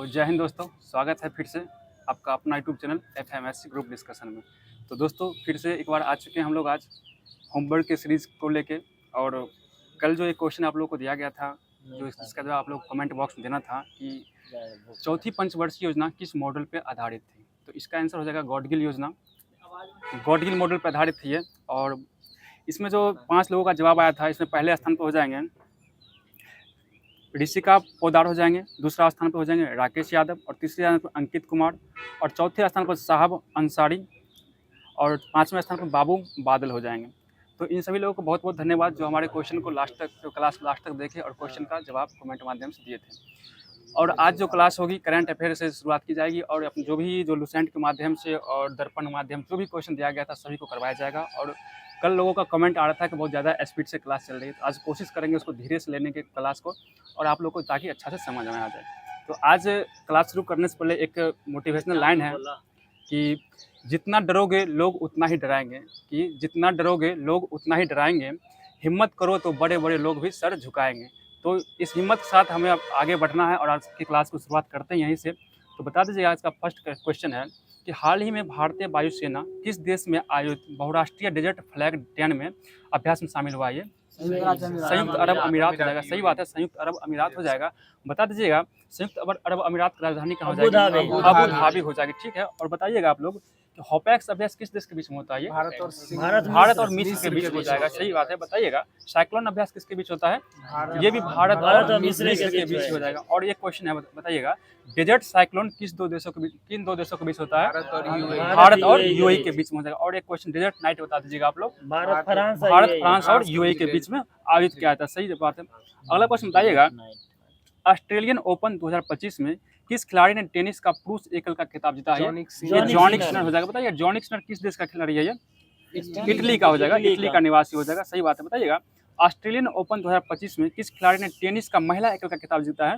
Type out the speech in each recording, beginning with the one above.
तो जय हिंद दोस्तों, स्वागत है फिर से आपका अपना YouTube channel FMSC group discussion में। तो दोस्तों फिर से एक बार आ चुके हैं हम लोग आज होमवर्क के सीरीज़ को लेके। और कल जो एक क्वेश्चन आप लोगों को दिया गया था, जो इसका जवाब आप लोग कमेंट बॉक्स में देना था कि चौथी पंचवर्षीय योजना किस मॉडल पर आधारित थी। तो इसका आंसर हो जाएगा गॉडगिल योजना। गॉडगिल मॉडल पर आधारित थी ये। और इसमें जो 5 लोगों का जवाब आया था, इसमें पहले स्थान पर हो जाएंगे ऋषिका पोदार हो जाएंगे, दूसरा स्थान पर हो जाएंगे राकेश यादव, और तीसरे स्थान पर अंकित कुमार, और चौथे स्थान पर साहब अंसारी, और 5वें स्थान पर बाबू बादल हो जाएंगे। तो इन सभी लोगों को बहुत बहुत धन्यवाद जो हमारे क्वेश्चन को क्लास लास्ट तक देखे और क्वेश्चन का जवाब कमेंट माध्यम से दिए थे। और आज जो क्लास होगी करंट अफेयर से शुरुआत की जाएगी, और जो लुसेंट के माध्यम से और दर्पण माध्यम जो भी क्वेश्चन दिया गया था सभी को करवाया जाएगा। और कल लोगों का कमेंट आ रहा था कि बहुत ज़्यादा स्पीड से क्लास चल रही है, तो आज कोशिश करेंगे उसको धीरे से लेने के क्लास को, और आप लोग को ताकि अच्छा से समझ में आ जाए। तो आज क्लास शुरू करने से पहले एक मोटिवेशनल लाइन है कि जितना डरोगे लोग उतना ही डराएंगे, हिम्मत करो तो बड़े बड़े लोग भी सर झुकाएंगे। तो इस हिम्मत के साथ हमें अब आगे बढ़ना है, और आज की क्लास को शुरुआत करते हैं यहीं से। तो बता दीजिए, आज का फर्स्ट क्वेश्चन है कि हाल ही में भारतीय वायुसेना किस देश में आयोजित बहुराष्ट्रीय डेजर्ट फ्लैग डे में अभ्यास में शामिल हुआ? ये संयुक्त अरब अमीरात हो जाएगा। सही बात है, संयुक्त अरब अमीरात हो जाएगा। बता दीजिएगा संयुक्त अरब अमीरात की राजधानी कहाँ हो जाएगी? अबू धाबी हो जाएगी। ठीक है, और बताइएगा आप लोग कि हॉपैक्स अभ्यास किस देश के बीच में होता है? भारत और मिस्र के बीच हो जाएगा। सही बात है। बताइएगा साइक्लोन अभ्यास किसके बीच होता है? ये भी भारत और मिस्र के बीच हो जाएगा। और एक क्वेश्चन है, बताइएगा डेजर्ट साइक्लोन किन दो देशों के बीच होता है? भारत और यूएई के बीच में हो जाएगा। और एक क्वेश्चन डेजर्ट नाइट बता दीजिएगा आप लोग। भारत फ्रांस और यूएई के बीच में आयोजित किया जाता है। सही बात है। अगला क्वेश्चन बताइएगा, ऑस्ट्रेलियन ओपन 2025 में किस खिलाड़ी ने टेनिस का पुरुष एकल का खिताब जीता है? जॉनिक सिनर हो जाएगा। बताइए जॉनिक सिनर किस देश का खिलाड़ी है? ये इटली का हो जाएगा, इटली का निवासी हो जाएगा। सही बात है। बताइएगा ऑस्ट्रेलियन ओपन 2025 में किस खिलाड़ी ने टेनिस का महिला एकल का खिताब जीता है?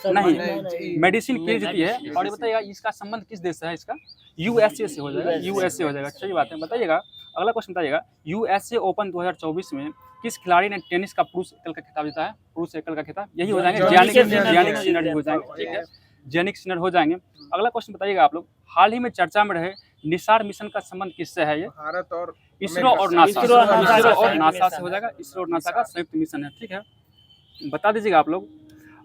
नहीं, मेडिसिन की जीती है। और ये बताइएगा इसका संबंध किस देश से है? इसका यूएसए से हो जाएगा। यूएसए हो जाएगा। सही बात है। बताइएगा अगला क्वेश्चन बताइएगा, यूएसए ओपन 2024 में किस खिलाड़ी ने टेनिस का पुरुष एकल का खिताब जीता है? पुरुष एकल का खिताब यही हो जाएंगे, जॉनिक सिनर हो जाएंगे। ठीक है, जॉनिक सिनर हो जाएंगे। अगला क्वेश्चन बताइएगा आप लोग, हाल ही में चर्चा में रहे निसार मिशन का संबंध किससे है? ये भारत और इसरो और नासा से हो जाएगा। इसरो और नासा का संयुक्त मिशन है। ठीक है, बता दीजिएगा आप लोग।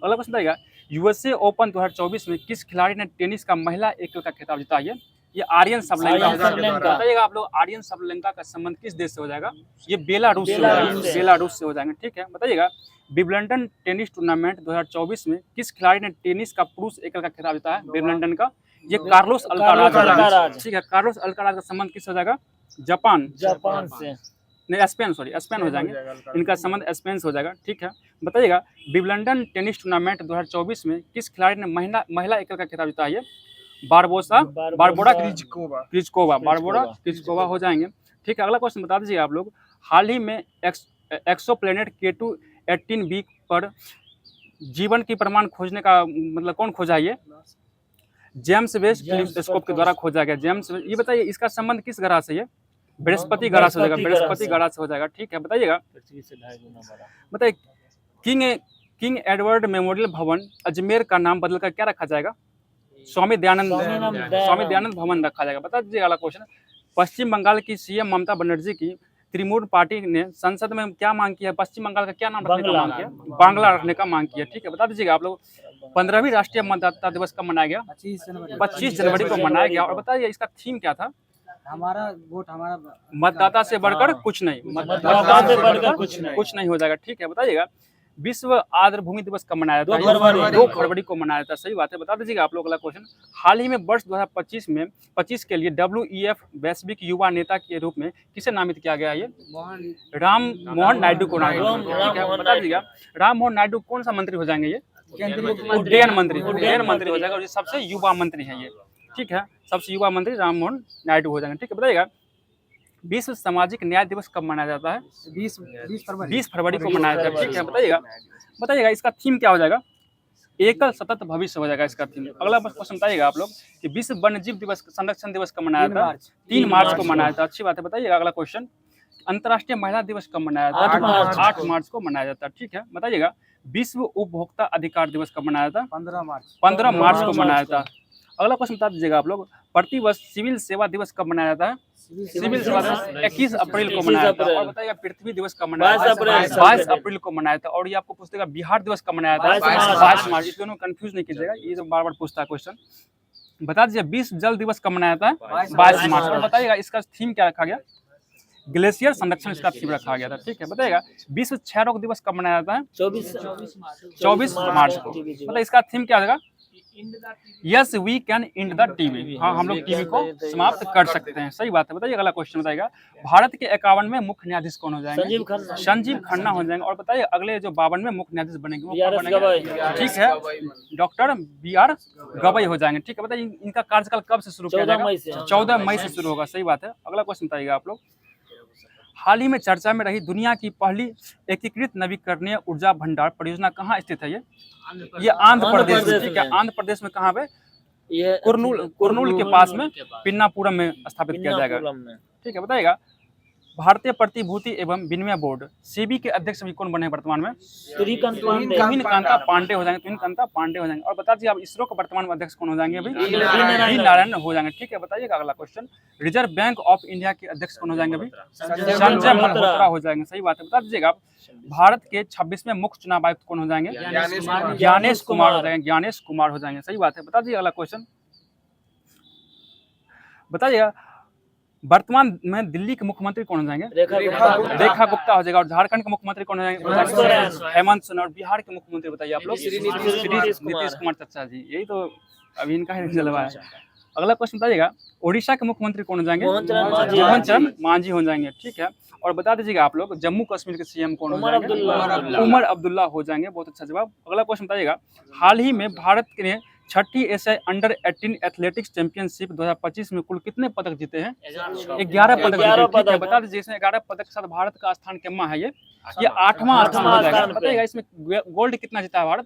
अगला क्वेश्चन बताइएगा, यूएसए ओपन 2024 में किस खिलाड़ी ने टेनिस का महिला एकल का खिताब जीता है? ये आर्यन सबलेंका हो जाएगा। बताइएगा आप लोग आर्यन सबलेंका का संबंध किस देश से हो जाएगा? ये बेलारूस से हो जाएंगे। ठीक है, बताइएगा विंबलडन टेनिस टूर्नामेंट 2024 में किस खिलाड़ी ने टेनिस का पुरुष एकल का खिताब जीता है? विंबलडन का ये कार्लोस अल्काराज। ठीक है, कार्लोस अल्काराज का संबंध किस हो जाएगा? जापान से नहीं, स्पेन हो जाएंगे। इनका संबंध स्पेन से हो जाएगा। ठीक है, बताइएगा विंबलडन टेनिस टूर्नामेंट 2024 में किस खिलाड़ी ने महिला एकल का खिताब जीता है? बारबोरा क्रिजकोवा हो जाएंगे। ठीक है, अगला क्वेश्चन बता दीजिए आप लोग, हाल ही में एक्सोप्लैनेट K2 18b पर जीवन की प्रमाण खोजने का मतलब कौन खोजा? ये जेम्स वेब टेलीस्कोप के द्वारा खोजा गया। जेम्स, ये बताइए इसका संबंध किस ग्रह से? ये बृहस्पति ग्रह से हो जाएगा। बृहस्पति ग्रह से हो जाएगा। ठीक है, बताइएगा किंग एडवर्ड मेमोरियल भवन अजमेर का नाम बदलकर क्या रखा जाएगा? स्वामी दयानंद भवन रखा जाएगा। बता दीजिए अगला क्वेश्चन, पश्चिम बंगाल की सीएम ममता बनर्जी की त्रिमूर्ति पार्टी ने संसद में क्या मांग की है? पश्चिम बंगाल का क्या नाम रखने का मांग किया? बांग्ला रखने का मांग किया। ठीक है, बता दीजिएगा आप लोग 15वीं राष्ट्रीय मतदाता दिवस कब मनाया गया? 25 जनवरी को मनाया गया। और बताइए इसका थीम क्या था? हमारा वोट हमारा मतदाता से बढ़कर कुछ नहीं, कुछ नहीं हो जाएगा। ठीक है, बताइएगा विश्व आर्द्र भूमि दिवस कब मनाया जाता है? 2 फरवरी को मनाया जाता है। सही बात है। बता दीजिएगा आप लोग अगला क्वेश्चन, हाल ही में वर्ष 2025 के लिए WEF वैश्विक युवा नेता के रूप में किसे नामित किया गया? ये राम मोहन नायडू को नामित। ठीक है, बता दीजिएगा राम मोहन नायडू कौन सा मंत्री हो जाएंगे? ये उड्डयन मंत्री हो जाएगा। और ये सबसे युवा मंत्री है ये। ठीक है, सबसे युवा मंत्री राम मोहन नायडू हो जाएंगे। ठीक है, बताइएगा विश्व सामाजिक न्याय दिवस कब मनाया जाता है? 20 फरवरी को मनाया जाता है। ठीक है, बताइएगा इसका थीम क्या हो जाएगा? एकल सतत भविष्य हो जाएगा इसका थीम। अगला क्वेश्चन बताइएगा आप लोग कि विश्व वन्यजीव दिवस संरक्षण दिवस कब मनाया जाता है? 3 मार्च को मनाया जाता है। अच्छी बात है। बताइएगा अगला क्वेश्चन, अंतर्राष्ट्रीय महिला दिवस कब मनाया जाता है? 8 मार्च को मनाया जाता है। ठीक है, बताइएगा विश्व उपभोक्ता अधिकार दिवस कब मनाया था? 15 मार्च 15 मार्च को 15 मनाया मार्च था। अगला क्वेश्चन बता दीजिएगा आप लोग, प्रतिवर्ष सिविल सेवा दिवस कब मनाया जाता है? सिविल सेवा दिवस 21 अप्रैल को 21 मनाया था। अप्रैल। और बताइएगा पृथ्वी दिवस कब मनाया 22 था? अप्रैल। 22 अप्रैल को मनाया था। और ये आपको पूछेगा बिहार दिवस कब मनाया था? 22 22 मार्च। इस दोनों कंफ्यूज नहीं कीजिएगा, ये जो बार बार पूछता है क्वेश्चन। बता दीजिए विश्व जल दिवस कब मनाया था? 22 मार्च। और बताइएगा इसका थीम क्या रखा गया? ग्लेशियर संरक्षण इसका थीम रखा गया था। ठीक है, बताइएगा विश्व क्षय रोग दिवस कब मनाया जाता है? 24 मार्च को। मतलब इसका थीम क्या होगा? Yes we can end the TB. हाँ, हम लोग टीबी को समाप्त कर सकते हैं। सही बात है। बताइए अगला क्वेश्चन बताइएगा, भारत के 51वें मुख्य न्यायाधीश कौन हो जाएंगे? संजीव खन्ना। संजीव खन्ना हो जाएंगे। और बताइए अगले जो 52वें मुख्य न्यायाधीश बनेंगे वो BR कौन बनेंगे? ठीक है, डॉक्टर BR गवई हो जाएंगे। ठीक है, बताइए इनका कार्यकाल कब से शुरू किया 14 जाएगा? मई से। 14 मई से शुरू होगा। सही बात है। अगला क्वेश्चन बताइएगा आप लोग, हाल ही में चर्चा में रही दुनिया की पहली एकीकृत नवीकरणीय ऊर्जा भंडार परियोजना कहाँ स्थित है? ये आंध्र प्रदेश में। ठीक है, आंध्र प्रदेश में कहाँ पे? ये कुर्नूल के पास में पिन्नापुरम में स्थापित किया जाएगा। ठीक है, बताइएगा भारतीय प्रतिभूति एवं विनिमय बोर्ड सेबी के अध्यक्ष अभी कौन बने हैं वर्तमान में? तुहिन पांडे। तुहिन कांता पांडे हो जाएंगे। तुहिन कांता पांडे हो जाएंगे। और बता दीजिए आप इसरो के वर्तमान में अध्यक्ष कौन हो जाएंगे? अभी वी नारायण हो जाएंगे। ठीक है, बताइएगा अगला question, reserve bank of India के अध्यक्ष कौन हो जाएंगे? अभी संजय मल्होत्रा हो जाएंगे। सही बात है। बता दीजिएगा आप भारत के 26वें मुख्य चुनाव आयुक्त कौन हो जाएंगे? ज्ञानेश कुमार हो जाएंगे। ज्ञानेश कुमार हो जाएंगे। सही बात है। बता दीजिए अगला क्वेश्चन, बताइएगा वर्तमान में दिल्ली के मुख्यमंत्री कौन हो जाएंगे? रेखा गुप्ता हो जाएगा। और झारखंड के मुख्यमंत्री कौन हो जाएंगे? हेमंत सोरेन। और बिहार के मुख्यमंत्री बताइए आप लोग? नीतीश कुमार चाचा जी। यही तो अभी इनका ही जलवा है। अगला क्वेश्चन बताइएगा, उड़ीसा के मुख्यमंत्री कौन हो जाएंगे? मोहन चरण मांझी हो जाएंगे। ठीक है, और बता दीजिएगा आप लोग जम्मू कश्मीर के सीएम कौन हो जाएंगे? उमर अब्दुल्ला हो जाएंगे। बहुत अच्छा जवाब। अगला क्वेश्चन बताइएगा, हाल ही में भारत ने 6ठी एशियाई अंडर 18 एथलेटिक्स चैंपियनशिप 2025 में कुल कितने पदक जीते हैं? 11 पदक जीते। ठीक है, बता दीजिए इसमें 11 पदक के साथ भारत का स्थान कितना है? ये 8वां स्थान हो जाएगा। बताइएगा इसमें गोल्ड कितना जीता है भारत?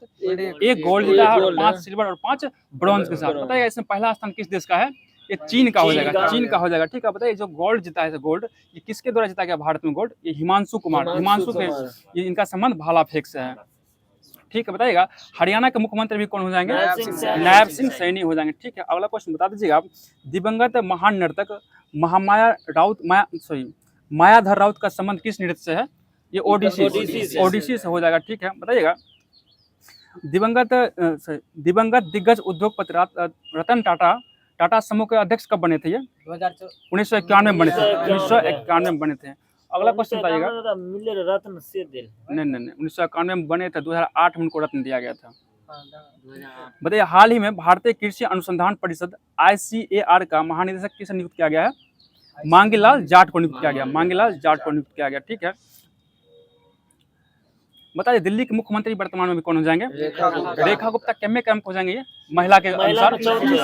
1 गोल्ड जीता है, और 5 सिल्वर और 5 ब्रॉन्ज के साथ। बताइएगा इसमें पहला स्थान किस देश का है? ये चीन का हो जाएगा। चीन का हो जाएगा। ठीक है, बताइए जो गोल्ड जीता है गोल्ड, ये किसके द्वारा जीता गया भारत में गोल्ड? ये हिमांशु कुमार। हिमांशु के ये इनका संबंध भाला फेंक से है। ठीक है, बताइएगा हरियाणा के मुख्यमंत्री भी कौन हो जाएंगे? नायब सिंह सैनी हो जाएंगे। ठीक है, अगला क्वेश्चन बता दीजिएगा आप, दिवंगत महान नर्तक मायाधर राउत का संबंध किस नृत्य से है? ये ओडिसी से हो जाएगा। ठीक है, बताइएगा दिवंगत दिग्गज उद्योगपति रतन टाटा समूह के अध्यक्ष कब बने थे? ये 1991 में बने थे। 1991 में बने थे। अगला क्वेश्चन बताइएगा, नहीं 1991 में बने थे, 2008 में उनको रत्न दिया गया था। बताइए हाल ही में भारतीय कृषि अनुसंधान परिषद ICAR का महानिदेशक किसे नियुक्त किया गया है? मांगीलाल जाट को नियुक्त किया गया। मांगीलाल जाट को नियुक्त किया गया। ठीक है, बताइए दिल्ली के मुख्यमंत्री वर्तमान में भी कौन हो जाएंगे? रेखा गुप्ता कितने क्रम को हो जाएंगे? ये महिला के अनुसार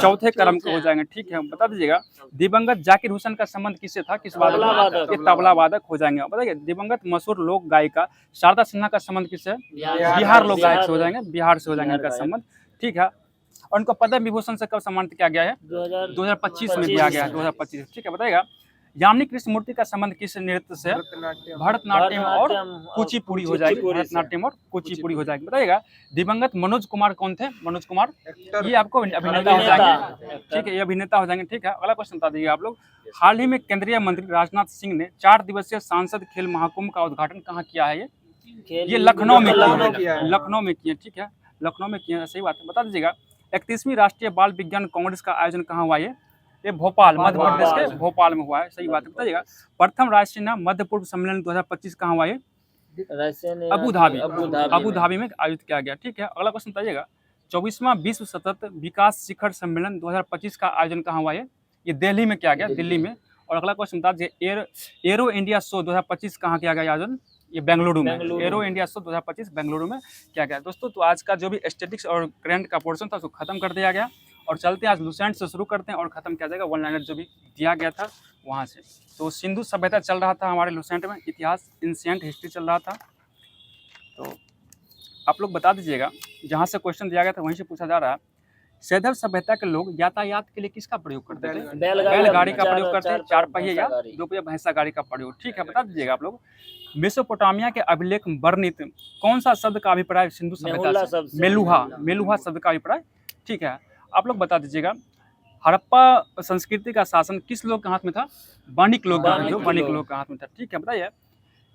चौथे क्रम को हो जाएंगे। ठीक है, बता दीजिएगा दिवंगत जाकिर हुसैन का संबंध किससे था? किस वादक? ये तबला वादक हो जाएंगे। बताइए दिवंगत मशहूर लोक गायिका शारदा सिन्हा का संबंध किससे? बिहार लोक गायक से हो जाएंगे। बिहार से हो जाएंगे इनका संबंध। ठीक है, और उनको पद्म विभूषण से कब सम्मानित किया गया है? 2025 में दिया गया है। 2025। ठीक है, बताइएगा यामिनी कृष्णमूर्ति का संबंध किस नृत्य से? भरतनाट्यम और कुचिपुड़ी हो जाएगी। भरतनाट्यम और कुचिपुड़ी हो जाएगी। बताइएगा दिवंगत मनोज कुमार कौन थे? मनोज कुमार ये आपको अभिनेता हो जाएंगे। ठीक है, ये अभिनेता हो जाएंगे। ठीक है, अगला क्वेश्चन बता दीजिए आप लोग, हाल ही में केंद्रीय मंत्री राजनाथ सिंह ने 4 दिवसीय सांसद खेल महाकुंभ का उद्घाटन कहाँ किया है? ये लखनऊ में किया। लखनऊ में किया। ठीक है, लखनऊ में किया। सही बात है। बता दीजिएगा 31वीं राष्ट्रीय बाल विज्ञान कांग्रेस का आयोजन कहाँ हुआ? ये भोपाल, मध्य प्रदेश के भोपाल में हुआ है। सही बात है। बताइएगा प्रथम राष्ट्रीय मध्य पूर्व सम्मेलन 2025 कहाँ हुआ? अबू धाबी में आयोजित किया गया। ठीक है, अगला क्वेश्चन बताइएगा 24वां विश्व सतत विकास शिखर सम्मेलन 2025 का आयोजन कहाँ हुआ? ये दिल्ली में किया गया, दिल्ली में। और अगला क्वेश्चन बता दीजिए एरो इंडिया शो 2025 कहाँ किया गया आयोजन? ये बेंगलुरु में। एरो इंडिया शो 2025 बेंगलुरु में किया गया। दोस्तों तो आज का जो भी स्टैटिक्स और करंट का पोर्शन था उसको खत्म कर दिया गया, और चलते हैं आज लुसेंट से शुरू करते हैं और खत्म किया जाएगा 1 लाइनर जो भी दिया गया था वहाँ से। तो सिंधु सभ्यता चल रहा था हमारे लुसेंट में, इतिहास एंशिएंट हिस्ट्री चल रहा था। तो आप लोग बता दीजिएगा जहाँ से क्वेश्चन दिया गया था वहीं से पूछा जा रहा है, सैंधव सभ्यता के लोग यातायात के लिए किसका प्रयोग करते थे? बैलगाड़ी बैलगाड़ी का प्रयोग करते थे, चार पहिए या गाड़ी। दो पहिया भैंसा गाड़ी का प्रयोग। ठीक है, बता दीजिएगा आप लोग। मेसोपोटामिया के अभिलेख वर्णित कौन सा शब्द का अभिप्राय सिंधु सभ्यता मेहुल्ला से? शब्द से। मेलुहा, मेलुहा शब्द का अभिप्राय। ठीक है, आप लोग बता दीजिएगा। हड़प्पा संस्कृति का शासन किस लोग के हाथ में था? वणिक लोग के हाथ में था। ठीक है, बताइए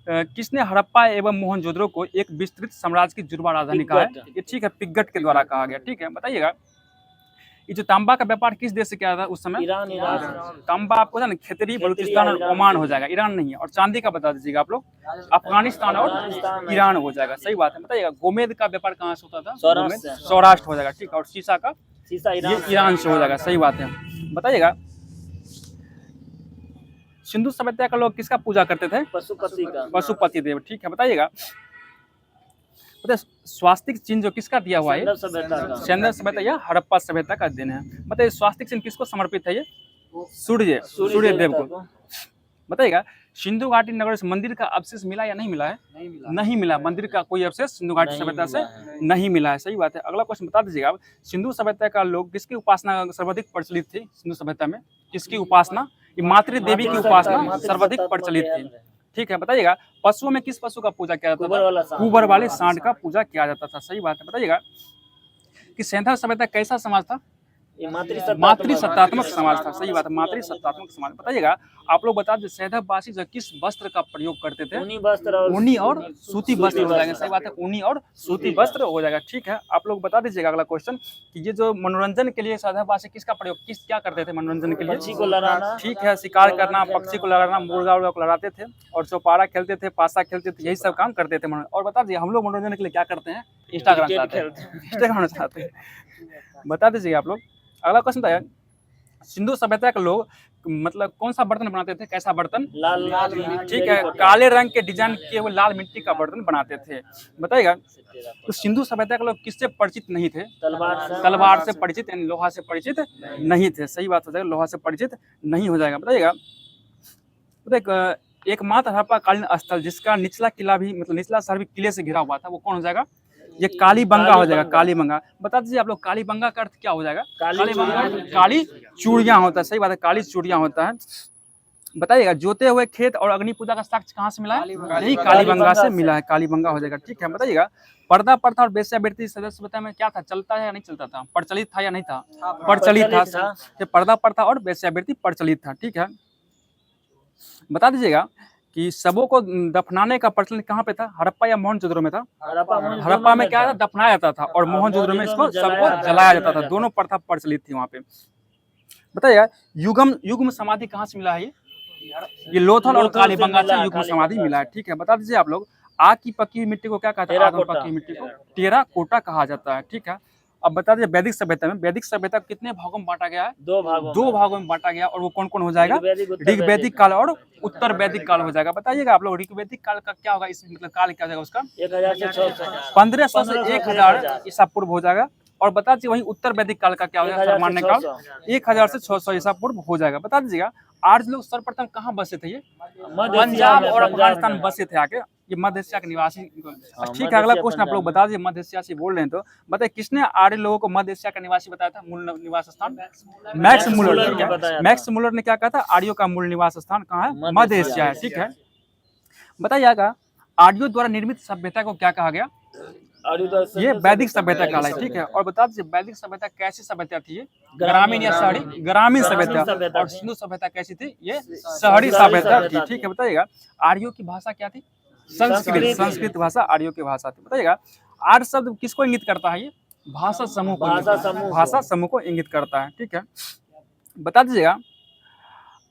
किसने हड़प्पा एवं मोहनजोदड़ो को एक विस्तृत साम्राज्य की जुड़वा राजधानी कहा है? पिग्गट। ये ठीक है, पिग्गट के द्वारा कहा गया। ठीक है, बताइएगा ये जो तांबा का व्यापार किस देश से किया था उस समय? ईरान तांबा आपको था ना खेतरी, बलूचिस्तान और ओमान हो जाएगा, ईरान नहीं है। और चांदी का बता दीजिएगा आप लोग, अफगानिस्तान और ईरान हो जाएगा। सही बात है, बताइएगा गोमेद का व्यापार कहाँ से होता था? सौराष्ट्र से। सौराष्ट्र हो जाएगा। ठीक है, और शीशा का सीसा ये ईरान ईरान से हो जाएगा। सही बात है, बताइएगा सिंधु सभ्यता का लोग किसका पूजा करते थे? पशुपति का। पशुपति देव। ठीक है, बताइएगा स्वास्तिक चिन्ह जो किसका दिया हुआ है? सैंधव सभ्यता का। सैंधव सभ्यता या हड़प्पा सभ्यता का दिन है। बताइए स्वास्तिक चिन्ह किसको समर्पित है? ये सूर्य देव को। बताइएगा सिंधु घाटी नगर से मंदिर का अवशेष मिला या नहीं मिला है? नहीं मिला, मंदिर का कोई अवशेष सिंधु घाटी नहीं सभ्यता से मिला है। नहीं मिला है। सही बात है। अगला क्वेश्चन बता दीजिएगा आप, सिंधु सभ्यता का लोग किसकी उपासना सर्वाधिक प्रचलित थी? सिंधु सभ्यता में किसकी उपासना? मातृ देवी की उपासना सर्वाधिक प्रचलित थी। ठीक है, बताइएगा पशुओं में किस पशु का पूजा किया जाता था? कुबर वाले सांड का पूजा किया जाता था। सही बात है। बताइएगा कि सैंधव सभ्यता कैसा समाज था? ये मातृसत्तात्मक समाज था। सही बात है, मातृसत्तात्मक समाज। बताइएगा आप लोग बता दीजिए सैंधववासी जो किस वस्त्र का प्रयोग करते थे? ऊनी वस्त्र और सूती वस्त्र हो जाएगा। सही बात है, ऊनी और सूती वस्त्र हो जाएगा। ठीक है, आप लोग बता दीजिएगा अगला क्वेश्चन कि ये जो मनोरंजन के लिए सैंधववासी किसका प्रयोग क्या करते थे मनोरंजन के लिए? पक्षी को लड़ाना। ठीक है, शिकार करना, पक्षी को लड़ाना, मुर्गा उर्गा को लड़ाते थे और चौपारा खेलते थे, पासा खेलते थे, यही सब काम करते थे। और बता दीजिए हम लोग मनोरंजन के लिए क्या करते हैं? इंस्टाग्राम चलाते हैं। बता दीजिए आप लोग। अगला क्वेश्चन था सिंधु सभ्यता के लोग मतलब कौन सा बर्तन बनाते थे? कैसा बर्तन? लाल। ठीक है, काले रंग के डिजाइन किए हुए लाल मिट्टी का बर्तन बनाते थे। बताइएगा तो सिंधु सभ्यता के लोग किससे परिचित नहीं थे? तलवार से परिचित, यानी लोहा से परिचित नहीं थे। सही बात हो जाएगा, लोहा से परिचित नहीं हो जाएगा। बताइएगा एकमात्र हड़प्पाकालीन स्थल जिसका निचला किला भी मतलब निचला शहर भी किले से घिरा हुआ था, वो कौन हो जाएगा? ये कालीबंगा हो जाएगा। कालीबंगा बता दीजिए आप लोग, कालीबंगा का अर्थ क्या हो जाएगा? कालीबंगा काली चूड़ियां होता है। सही बात है, काली चूड़ियां होता है। बताइएगा जोते हुए खेत और अग्नि पूजा का साक्ष्य कहाँ से मिला है? यही कालीबंगा से मिला है, कालीबंगा हो जाएगा। ठीक है, बताइएगा पर्दा प्रथा और वेश्यावृत्ति सदस्य सभ्यता में क्या था? चलता है या नहीं चलता था? प्रचलित था या नहीं था? प्रचलित था। पर्दा प्रथा और वेश्यावृत्ति प्रचलित था। ठीक है, बता दीजिएगा कि शवों को दफनाने का प्रचलन कहाँ पे था? हड़प्पा या मोहनजोदड़ो में था? हड़प्पा में क्या था? दफनाया जाता था और मोहनजोदड़ो में इसको सबको जलाया जाता था। दोनों प्रथा प्रचलित थी वहाँ पे। बताइएगा युग्म समाधि कहाँ से मिला है? ये लोथल और कालीबंगा से युग्म समाधि मिला है। ठीक है, बता दीजिए आप लोग आग की पकी हुई मिट्टी को क्या कहते हैं? आग में पकी हुई मिट्टी को टेराकोटा कहा जाता है। ठीक है, अब बता दीजिए वैदिक सभ्यता में वैदिक सभ्यता कितने भागों में बांटा गया है? दो भागों में बांटा गया। और वो कौन कौन हो जाएगा? ऋग वैदिक काल और उत्तर वैदिक काल हो जाएगा। बताइएगा आप लोग ऋग वैदिक काल का क्या होगा? इस मतलब काल क्या हो जाएगा उसका? 1500 से 1000 ईसा पूर्व हो जाएगा। और बता दीजिए वही उत्तर वैदिक काल का क्या हो जाएगा? सामान्य काल 1000 से 600 ईसा पूर्व हो जाएगा। बता दीजिएगा आर्य लोग सर्वप्रथम कहाँ बसे थे? ये पंजाब और अफगानिस्तान बसे थे आके। ये मध्य एशिया के निवासी। ठीक है, अगला क्वेश्चन आप लोग बता दीजिए। मध्य एशिया से बोल रहे हैं तो बताइए किसने आर्य लोगों को मध्य एशिया का निवासी बताया था? मूल निवास स्थान मैक्स मुलर। मैक्स मुलर ने क्या कहा था? आर्यों का मूल निवास स्थान कहाँ है? मध्य एशिया है। ठीक है, बताइएगा आर्यों द्वारा निर्मित सभ्यता को क्या कहा गया? ये वैदिक सभ्यता कहलाई। ठीक है, और बता दीजिए वैदिक सभ्यता कैसी सभ्यता थी? ये ग्रामीण या शहरी? ग्रामीण सभ्यता। और सिंधु सभ्यता कैसी थी? ये शहरी सभ्यता थी। ठीक है, बताइएगा आर्यों की भाषा क्या थी? संस्कृत। संस्कृत भाषा आर्यों की भाषा थी। बताइएगा आर्य शब्द किसको इंगित करता है? ये भाषा समूह को, भाषा समूह को इंगित करता है। ठीक है, बता दीजिएगा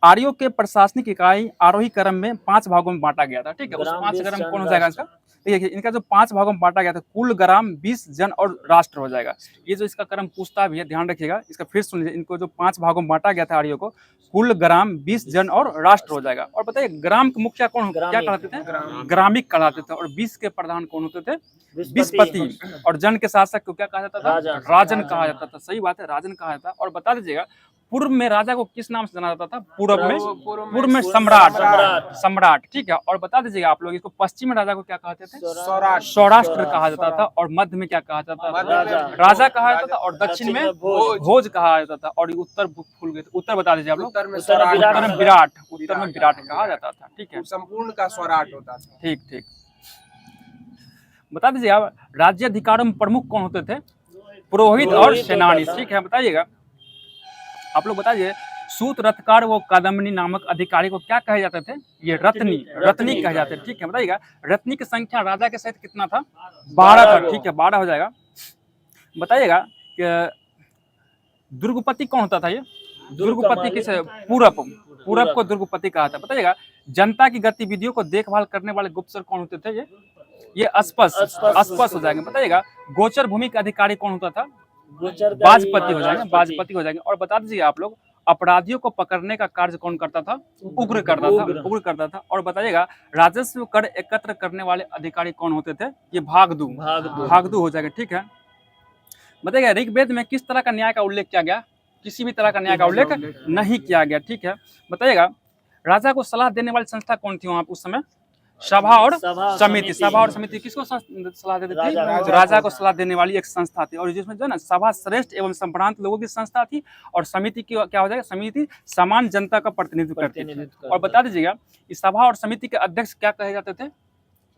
आर्यों के प्रशासनिक इकाई आरोही क्रम में 5 भागों में बांटा गया था। ठीक है, उस 5 क्रम कौन हो जाएगा इसका? देखिए इनका जो 5 भागों में बांटा गया था कुल, ग्राम, 20 जन और राष्ट्र हो जाएगा। ये जो इसका क्रम पूछता भी है, ध्यान रखिएगा। इसका फिर सुन लीजिए, इनको जो 5 भागों में बांटा गया था आर्यों को, कुल, ग्राम, 20 जन और राष्ट्र हो जाएगा। और बताइए ग्राम के मुखिया कौन क्या कहलाते थे? ग्रामिक कहलाते थे। और 20 के प्रधान कौन होते थे? विस्पति। और जन के शासक को क्या कहा जाता था? राजन कहा जाता था। सही बात है, राजन कहा जाता। और बता दीजिएगा पूर्व में राजा को किस नाम से जाना जाता था? पूर्व में सम्राट। सम्राट, ठीक है। और बता दीजिएगा आप लोग, इसको पश्चिम में राजा को क्या कहते थे? सौराष्ट्र। सौराष्ट्र कहा जाता था। और मध्य में क्या कहा जाता था? राजा कहा जाता था। और दक्षिण में भोज कहा जाता था। और उत्तर भूल गए, उत्तर बता दीजिए आप लोग। उत्तर में विराट कहा जाता था, ठीक है। संपूर्ण का स्वराट होता था। ठीक। बता दीजिए आप, राज्य अधिकारों में प्रमुख कौन होते थे? पुरोहित और सेनानी, ठीक है। बताइएगा आप लोग, बताइए सूत, रथकार व कादम्बनी नामक अधिकारी को क्या कहे जाते थे? ये रत्नी कहे जाते थे, ठीक है। बताइएगा रत्नी की संख्या राजा के सहित कितना था? 12 था, ठीक है, 12 हो जाएगा। बताइएगा कि दुर्गपति कौन होता था? ये दुर्गपति किस? पूरब को दुर्गपति कहा था। बताइएगा जनता की गतिविधियों को देखभाल करने वाले गुप्तचर कौन होते थे? ये अस्पष्ट हो जाएंगे। बताइएगा गोचर भूमि का अधिकारी कौन होता था? बाजपति हो जाएंगे। और बता दीजिए आप लोग, अपराधियों को पकड़ने का कार्य कौन करता था? उग्र करता था। और बताइएगा राजस्व कर एकत्र करने वाले अधिकारी कौन होते थे? ये भागदू हो जाएगा, ठीक है। बताइएगा ऋग्वेद में किस तरह का न्याय का उल्लेख किया गया? किसी भी तरह का न्याय का उल्लेख नहीं किया गया, ठीक है। बताइएगा राजा को सलाह देने वाली संस्था कौन थी वहां उस समय? सभा और समिति किसको सलाह देती थी? राजा को सलाह देने वाली एक संस्था थी। और जिसमें जो है ना, सभा श्रेष्ठ एवं संभ्रांत लोगों की संस्था थी। और समिति की क्या हो जाएगा? समिति समान जनता का प्रतिनिधित्व करती थी। और बता दीजिएगा इस सभा और समिति के अध्यक्ष क्या कहे जाते थे?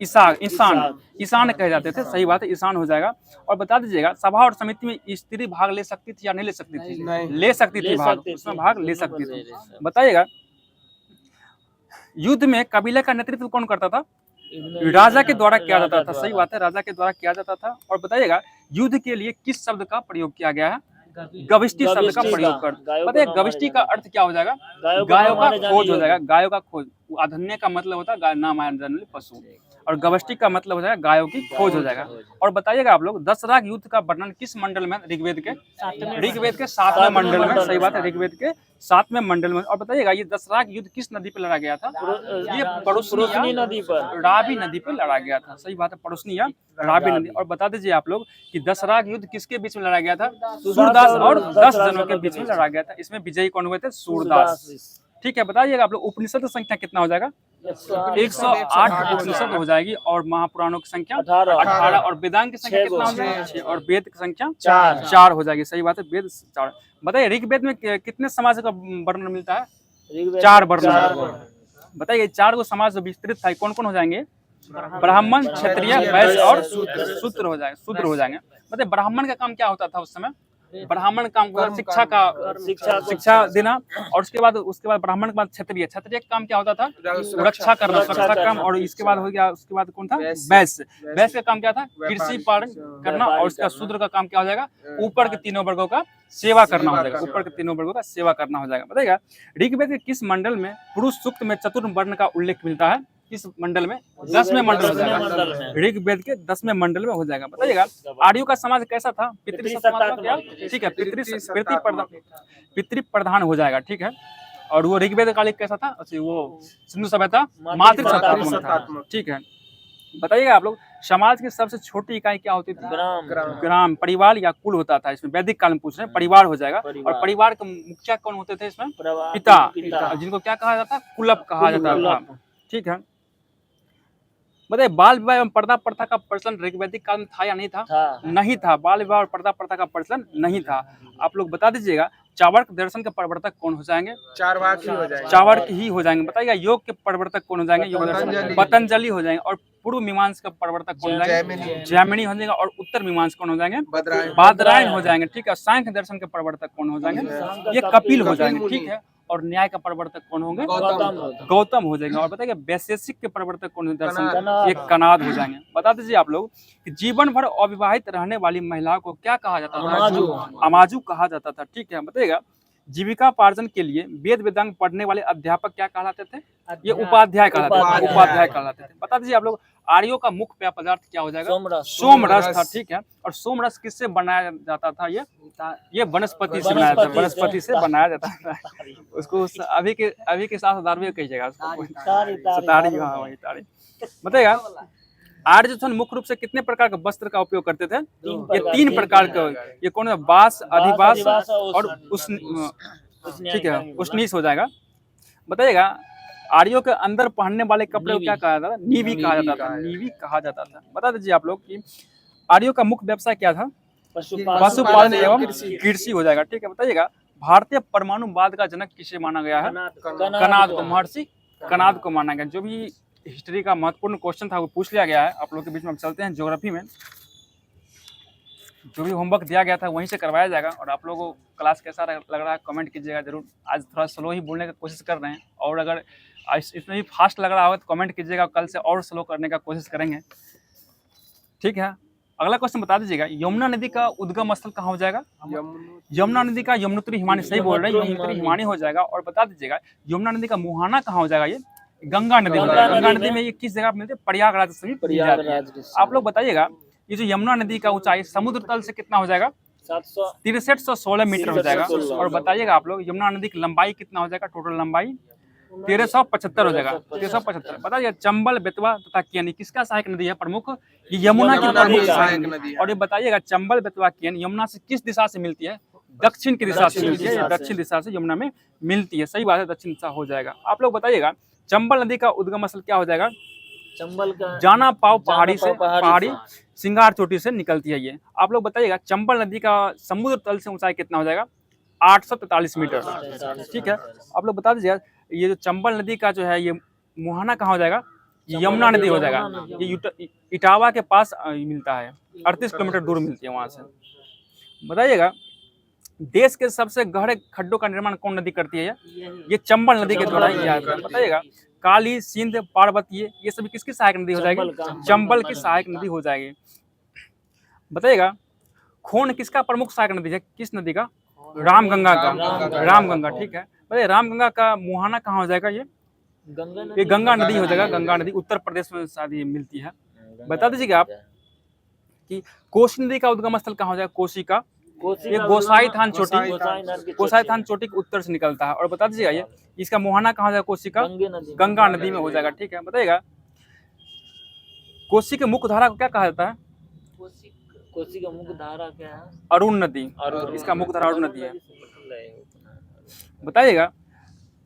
ईशान कहे जाते थे, सही बात है, ईशान हो जाएगा। और बता दीजिएगा सभा और समिति में स्त्री भाग ले सकती थी या नहीं ले सकती थी? ले सकती थी, उसमें भाग ले सकती थी। बताइएगा युद्ध में कबीले का नेतृत्व कौन करता था? राजा के द्वारा किया जाता था, सही बात है, राजा के द्वारा किया जाता था। और बताइएगा युद्ध के लिए किस शब्द का प्रयोग किया गया है? गविष्टि शब्द का प्रयोग कर। बताइए गविष्टि का अर्थ क्या हो जाएगा? गायों का खोज हो जाएगा। गायों का खोज, अधन्य का मतलब होता है नाम पशु, और गवष्टि का मतलब हो जाएगा गायों की खोज हो जाएगा। और बताइएगा आप लोग दशराग युद्ध का वर्णन किस मंडल में? ऋग्वेद के 7वें मंडल में, सही बात है, ऋग्वेद के 7वें मंडल में। और बताइएगा ये दशराग युद्ध किस नदी पे लड़ा गया था? ये परुष्णी नदी पर, रावी नदी पे लड़ा गया था, सही बात है, परुष्णी या रावी नदी। और बता दीजिए आप लोग कि दशराग युद्ध किसके बीच में लड़ा गया था? सूरदास और 10 जनों के बीच में लड़ा गया था। इसमें विजयी कौन हुए थे? सूरदास, ठीक है। बताइएगा आप लोग उपनिषद की संख्या कितना हो जाएगा? 108 उपनिषद हो जाएगी। और महापुराणों की संख्या 18। और वेदांग की संख्या कितना हो जाएगा? 6। और वेद की संख्या 4 हो जाएगी, सही बात है, वेद 4। बताइए ऋग्वेद में कितने समाज का वर्णन मिलता है? 4 वर्णन। बताइए 4 को समाज विस्तृत था, कौन कौन हो जाएंगे? ब्राह्मण, क्षत्रिय, वैश्य और शूद्र हो जाएंगे। बताइए ब्राह्मण का काम क्या होता था उस समय? ब्राह्मण काम शिक्षा देना। और उसके बाद ब्राह्मण के बाद क्षत्रिय का काम क्या होता था? रक्षा करना, सुरक्षा काम। और इसके बाद हो गया, उसके बाद कौन था? वैश्य का काम क्या था? कृषि पालन करना। और उसका शूद्र का काम क्या हो जाएगा? ऊपर के तीनों वर्गों का सेवा करना हो जाएगा। बताइएगा ऋग्वेद के किस मंडल में पुरुष सूक्त में चतुर्थ वर्ण का उल्लेख मिलता है? किस मंडल में? 10वें मंडल हो जाएगा, ऋग्वेद के 10वें मंडल में हो जाएगा। बताइएगा आर्यों का समाज कैसा था? पितृ प्रधान हो जाएगा, ठीक है। और वो ऋग्वेद कालिक कैसा था? वो सिंधु सभ्यता मातृसत्तात्मक, ठीक है। बताइएगा आप लोग समाज की सबसे छोटी इकाई क्या होती थी? ग्राम, परिवार या कुल होता था। इसमें वैदिक काल में पूछ रहे हैं, परिवार हो जाएगा। और परिवार के मुखिया कौन होते थे इसमें? पिता, जिनको क्या कहा जाता था? कुलप कहा जाता था, ठीक है। बताइए बाल विवाह एवं पर्दा प्रथा का प्रचलन ऋग्वैदिक काल में था या नहीं था? नहीं था, बाल विवाह और पर्दा प्रथा का प्रचलन नहीं था। आप लोग बता दीजिएगा चाणक्य दर्शन के प्रवर्तक कौन हो जाएंगे? चाणक्य ही हो जाएंगे। बताइएगा योग के प्रवर्तक कौन हो जाएंगे? पतंजलि हो जाएंगे। और पूर्व मीमांस का प्रवर्तक कौन हो जाएंगे? जैमिनी हो जाएंगे। और उत्तर मीमांस कौन हो जाएंगे? बादरायण हो जाएंगे, ठीक है। सांख्य दर्शन के प्रवर्तक कौन हो जाएंगे? ये कपिल हो जाएंगे, ठीक है। और न्याय का प्रवर्तक कौन होंगे? गौतम हो जाएंगे। और बताइए वैशेषिक के प्रवर्तक कौन? दर्शन ये कनाद हो जाएंगे। बता दीजिए आप लोग कि जीवन भर अविवाहित रहने वाली महिलाओं को क्या कहा जाता था? अमाजू कहा जाता था, ठीक है। बताइएगा जीविकापार्जन के लिए वेद वेदांग पढ़ने वाले अध्यापक क्या कहलाते थे? ये उपाध्याय कहलाते थे। बता दीजिए आप लोग आर्यों का मुख्य पेय पदार्थ क्या हो जाएगा? सोमरस था, ठीक है। और सोमरस किससे बनाया जाता था? ये वनस्पति से बनाया जाता था। उसको अभी के साथ दारवे कहिएगा उसको, सतारी, हाँ वही तारी। बताइएगा आर्य जो थे मुख्य रूप से कितने प्रकार के वस्त्र का उपयोग करते थे? ये 3 प्रकार के। ये कौन है? बास, अधिबास और ठीक है, उष्णीश हो जाएगा। बताइएगा आर्यों के अंदर पहनने वाले कपड़े को क्या कहा जाता था? नीवी कहा जाता था, नीवी कहा जाता था। बता दीजिए आप लोग कि आर्यों का मुख्य व्यवसाय क्या था? पशुपालन एवं कृषि हो जाएगा। ठीक है, बताइएगा भारतीय परमाणुवाद का जनक किसे माना गया है? कनाद को, महर्षि कनाद को माना गया। जो भी हिस्ट्री का महत्वपूर्ण क्वेश्चन था वो पूछ लिया गया है आप लोग के बीच में। हम चलते हैं ज्योग्राफी में। जो भी होमवर्क दिया गया था वहीं से करवाया जाएगा। और आप लोगों को क्लास कैसा लग रहा है कमेंट कीजिएगा जरूर। आज थोड़ा स्लो ही बोलने की कोशिश कर रहे हैं, और अगर इसमें भी फास्ट लग रहा होगा तो कमेंट कीजिएगा, कल से और स्लो करने का कोशिश करेंगे। ठीक है, अगला क्वेश्चन बता दीजिएगा यमुना नदी का उद्गम स्थल कहाँ हो जाएगा? यमुना नदी का यमुनोत्री हिमानी, सही बोल रहे हैं, यमुनोत्री हिमानी हो जाएगा। और बता दीजिएगा यमुना नदी का मुहाना कहाँ हो जाएगा? ये गंगा नदी हो जाएगा। गंगा नदी में ये किस जगह मिलती है? प्रयागराज से समीप मिल जाती है। आप लोग बताइएगा ये जो यमुना नदी का ऊंचाई समुद्र तल से कितना हो जाएगा? 6316 मीटर हो जाएगा। और बताइएगा आप लोग यमुना नदी की लंबाई कितना हो जाएगा? टोटल लंबाई 1375 हो जाएगा। 1375। बताइए चंबल, बेतवा तथा केन किसका सहायक नदी है प्रमुख? ये यमुना की प्रमुख सहायक नदी है। और ये बताइएगा चंबल, बेतवा, केन यमुना से किस दिशा से मिलती है? दक्षिण की दिशा से मिलती है। दक्षिण दिशा से यमुना में मिलती है, सही बात है, दक्षिण दिशा हो जाएगा। आप लोग बताइएगा चंबल नदी का उद्गम स्थल क्या हो जाएगा? चंबल का जाना पाव पहाड़ी से, पहाड़ी सिंगार चोटी से निकलती है ये। आप लोग बताइएगा चंबल नदी का समुद्र तल से ऊंचाई कितना हो जाएगा? 843 मीटर। ठीक है, आप लोग बता दीजिएगा ये जो चंबल नदी का जो है ये मुहाना कहाँ हो जाएगा? यमुना नदी हो जाएगा। ये इटावा के पास मिलता है, 38 किलोमीटर दूर मिलती है वहां से। बताइएगा देश के सबसे गहरे खड्डों का निर्माण कौन नदी करती है? ये चंबल नदी के द्वारा किया जाता है। बताइएगा काली, सिंध, पार्वती ये सभी किसकी सहायक नदी हो जाएगी? चंबल की सहायक नदी हो जाएगी। बताइएगा खोन किसका प्रमुख सहायक नदी है? किस नदी का? रामगंगा का, रामगंगा। ठीक है, बताइए रामगंगा का मुहाना कहाँ हो जाएगा? ये गंगा नदी हो जाएगा। गंगा नदी उत्तर प्रदेश में शायद ये मिलती है। बता दीजिएगा आप कि कोसी नदी का उद्गम स्थल कहाँ हो जाएगा? कोसी का ये गोसाई थान चोटी, गोसाई थान चोटी के उत्तर से निकलता है। और बता दीजिएगा ये इसका मुहाना कहाँ हो जाएगा? कोसी का गंगा नदी में हो जाएगा। ठीक है, बताइएगा कोसी के मुख्य धारा को क्या कहा जाता है? कोसी का मुख्य धारा क्या है? अरुण नदी। इसका मुख्य धारा अरुण नदी है। बताइएगा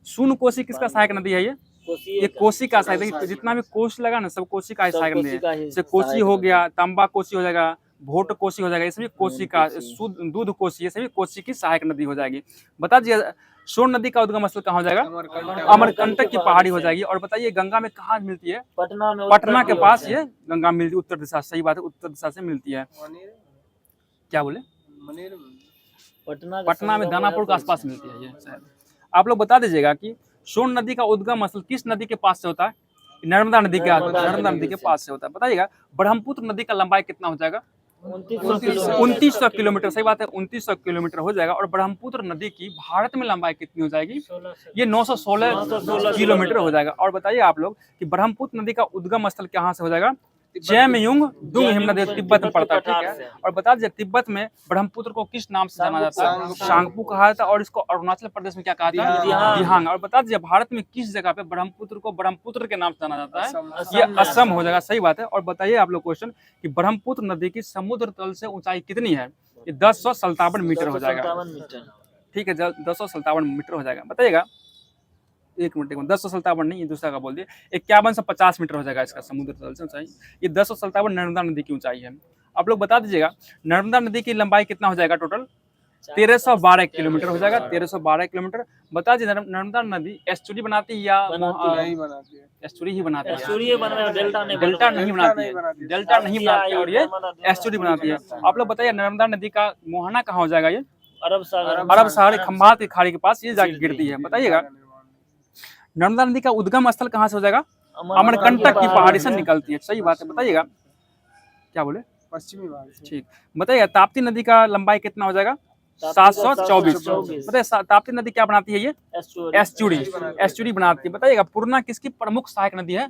सुन कोसी किसका सहायक नदी है? ये कोसी का सहायक। जितना भी कोसी लगा ना सब कोसी का सहायक नदी है। जैसे कोसी हो गया, तांबा कोसी हो जाएगा, भोट कोसी हो जाएगा, ये सभी कोसी का, दूध कोसी, ये सभी कोसी की सहायक नदी हो जाएगी। बता दीजिए सोन नदी का उद्गम स्थल कहाँ हो जाएगा? अमरकंटक की पहाड़ी हो जाएगी। और बताइए गंगा में कहाँ मिलती है? पटना के पास ये गंगा मिलती है, उत्तर दिशा। सही बात है, उत्तर दिशा से मिलती है। क्या बोले? पटना में दानापुर के आसपास मिलती है ये शायद। आप लोग बता दीजिएगा कि सोन नदी का उद्गम स्थल किस नदी के पास से होता है? नर्मदा नदी के, नर्मदा नदी के पास से होता है। बताइएगा ब्रह्मपुत्र नदी का लंबाई कितना हो जाएगा? 2900 किलोमीटर। सही बात है, 2900 किलोमीटर हो जाएगा। और ब्रह्मपुत्र नदी की भारत में लंबाई कितनी हो जाएगी? ये 916 किलोमीटर हो जाएगा। और बताइए आप लोग कि ब्रह्मपुत्र नदी का उद्गम स्थल कहाँ से हो जाएगा? चेमयुंग दुंग हिमनदी तिब्बत में पड़ता है। ठीक है, और बता दीजिए तिब्बत में ब्रह्मपुत्र को किस नाम से जाना जाता है? सांगपू कहा जाता है। और इसको अरुणाचल प्रदेश में क्या कहा जाता है? दिहांग। और बता दीजिए भारत में किस जगह पे ब्रह्मपुत्र को ब्रह्मपुत्र के नाम से जाना जाता है? ये असम हो जाएगा। सही बात है। और बताइए आप लोग क्वेश्चन कि ब्रह्मपुत्र नदी की समुद्र तल से ऊंचाई कितनी है? ये 1057 मीटर हो जाएगा। ठीक है, 1057 मीटर हो जाएगा। बताइएगा एक मिनट 1057 नहीं, ये दूसरा का बोल दिए, 5150 मीटर हो जाएगा इसका समुद्र तल से ऊंचाई। ये 1057 नर्मदा नदी की ऊंचाई है। आप लोग बता दीजिएगा नर्मदा नदी की लंबाई कितना हो जाएगा? टोटल 1312 किलोमीटर हो जाएगा। 1312 किलोमीटर। बता दीजिए नर्मदा नदी एस्चुरी बनाती है या नहीं बनाती है? एस्चुरी ही बनाती है। डेल्टा नहीं बनाती है, डेल्टा नहीं बनाती है और ये एस्चुरी बनाती है। आप लोग बताइए नर्मदा नदी का मुहाना कहाँ हो जाएगा? ये अरब सागर खंभात की खाड़ी के पास ये जाके गिरती है। बताइएगा नर्मदा नदी का उद्गम स्थल कहाँ से हो जाएगा? अमरकंटक की पहाड़ी से निकलती है। सही बात है। बताइएगा क्या बोले? पश्चिमी भाग से। ठीक, बताइएगा ताप्ती नदी का लंबाई कितना हो जाएगा? 724। बताइए ताप्ती नदी क्या बनाती है? ये एस्चुरी बनाती है। बताइएगा पूर्णा किसकी प्रमुख सहायक नदी है?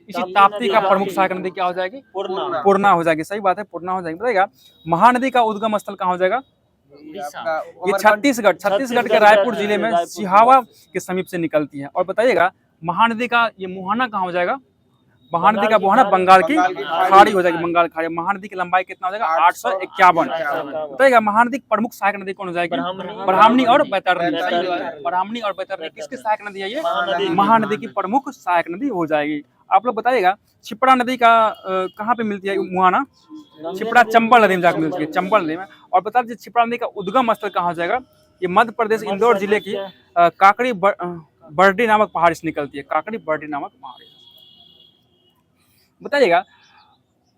इसी ताप्ती का प्रमुख सहायक नदी क्या हो जाएगी? पूर्णा हो जाएगी। सही बात है, पूर्णा हो जाएगी। बताइएगा महानदी का उद्गम स्थल कहाँ हो जाएगा? ये छत्तीसगढ़ के रायपुर जिले में सिहावा के समीप से निकलती है। और बताइएगा महानदी का ये मुहाना कहाँ हो जाएगा? महानदी का वो है ना बंगाल की खाड़ी हो जाएगी, बंगाल खाड़ी। महानदी की लंबाई कितना हो जाएगा 851। बताइएगा महानदी की प्रमुख सहायक नदी कौन हो जाएगी? ब्राह्मणी और बैतरणी। ब्राह्मणी और बैतरणी किसकी सहायक नदी है ये? महानदी की प्रमुख सहायक नदी हो जाएगी। आप लोग बताइएगा छिपरा नदी का कहाँ पे मिलती है मुहाना? छिपरा चंबल नदी में जाकर मिलती है, चंबल नदी में। और बता दीजिए छिपरा नदी का उद्गम स्थल कहाँ हो जाएगा? ये मध्य प्रदेश इंदौर जिले की काकड़ी बर्डी नामक पहाड़ी से निकलती है, काकड़ी बर्डी नामक पहाड़ी। बताइएगा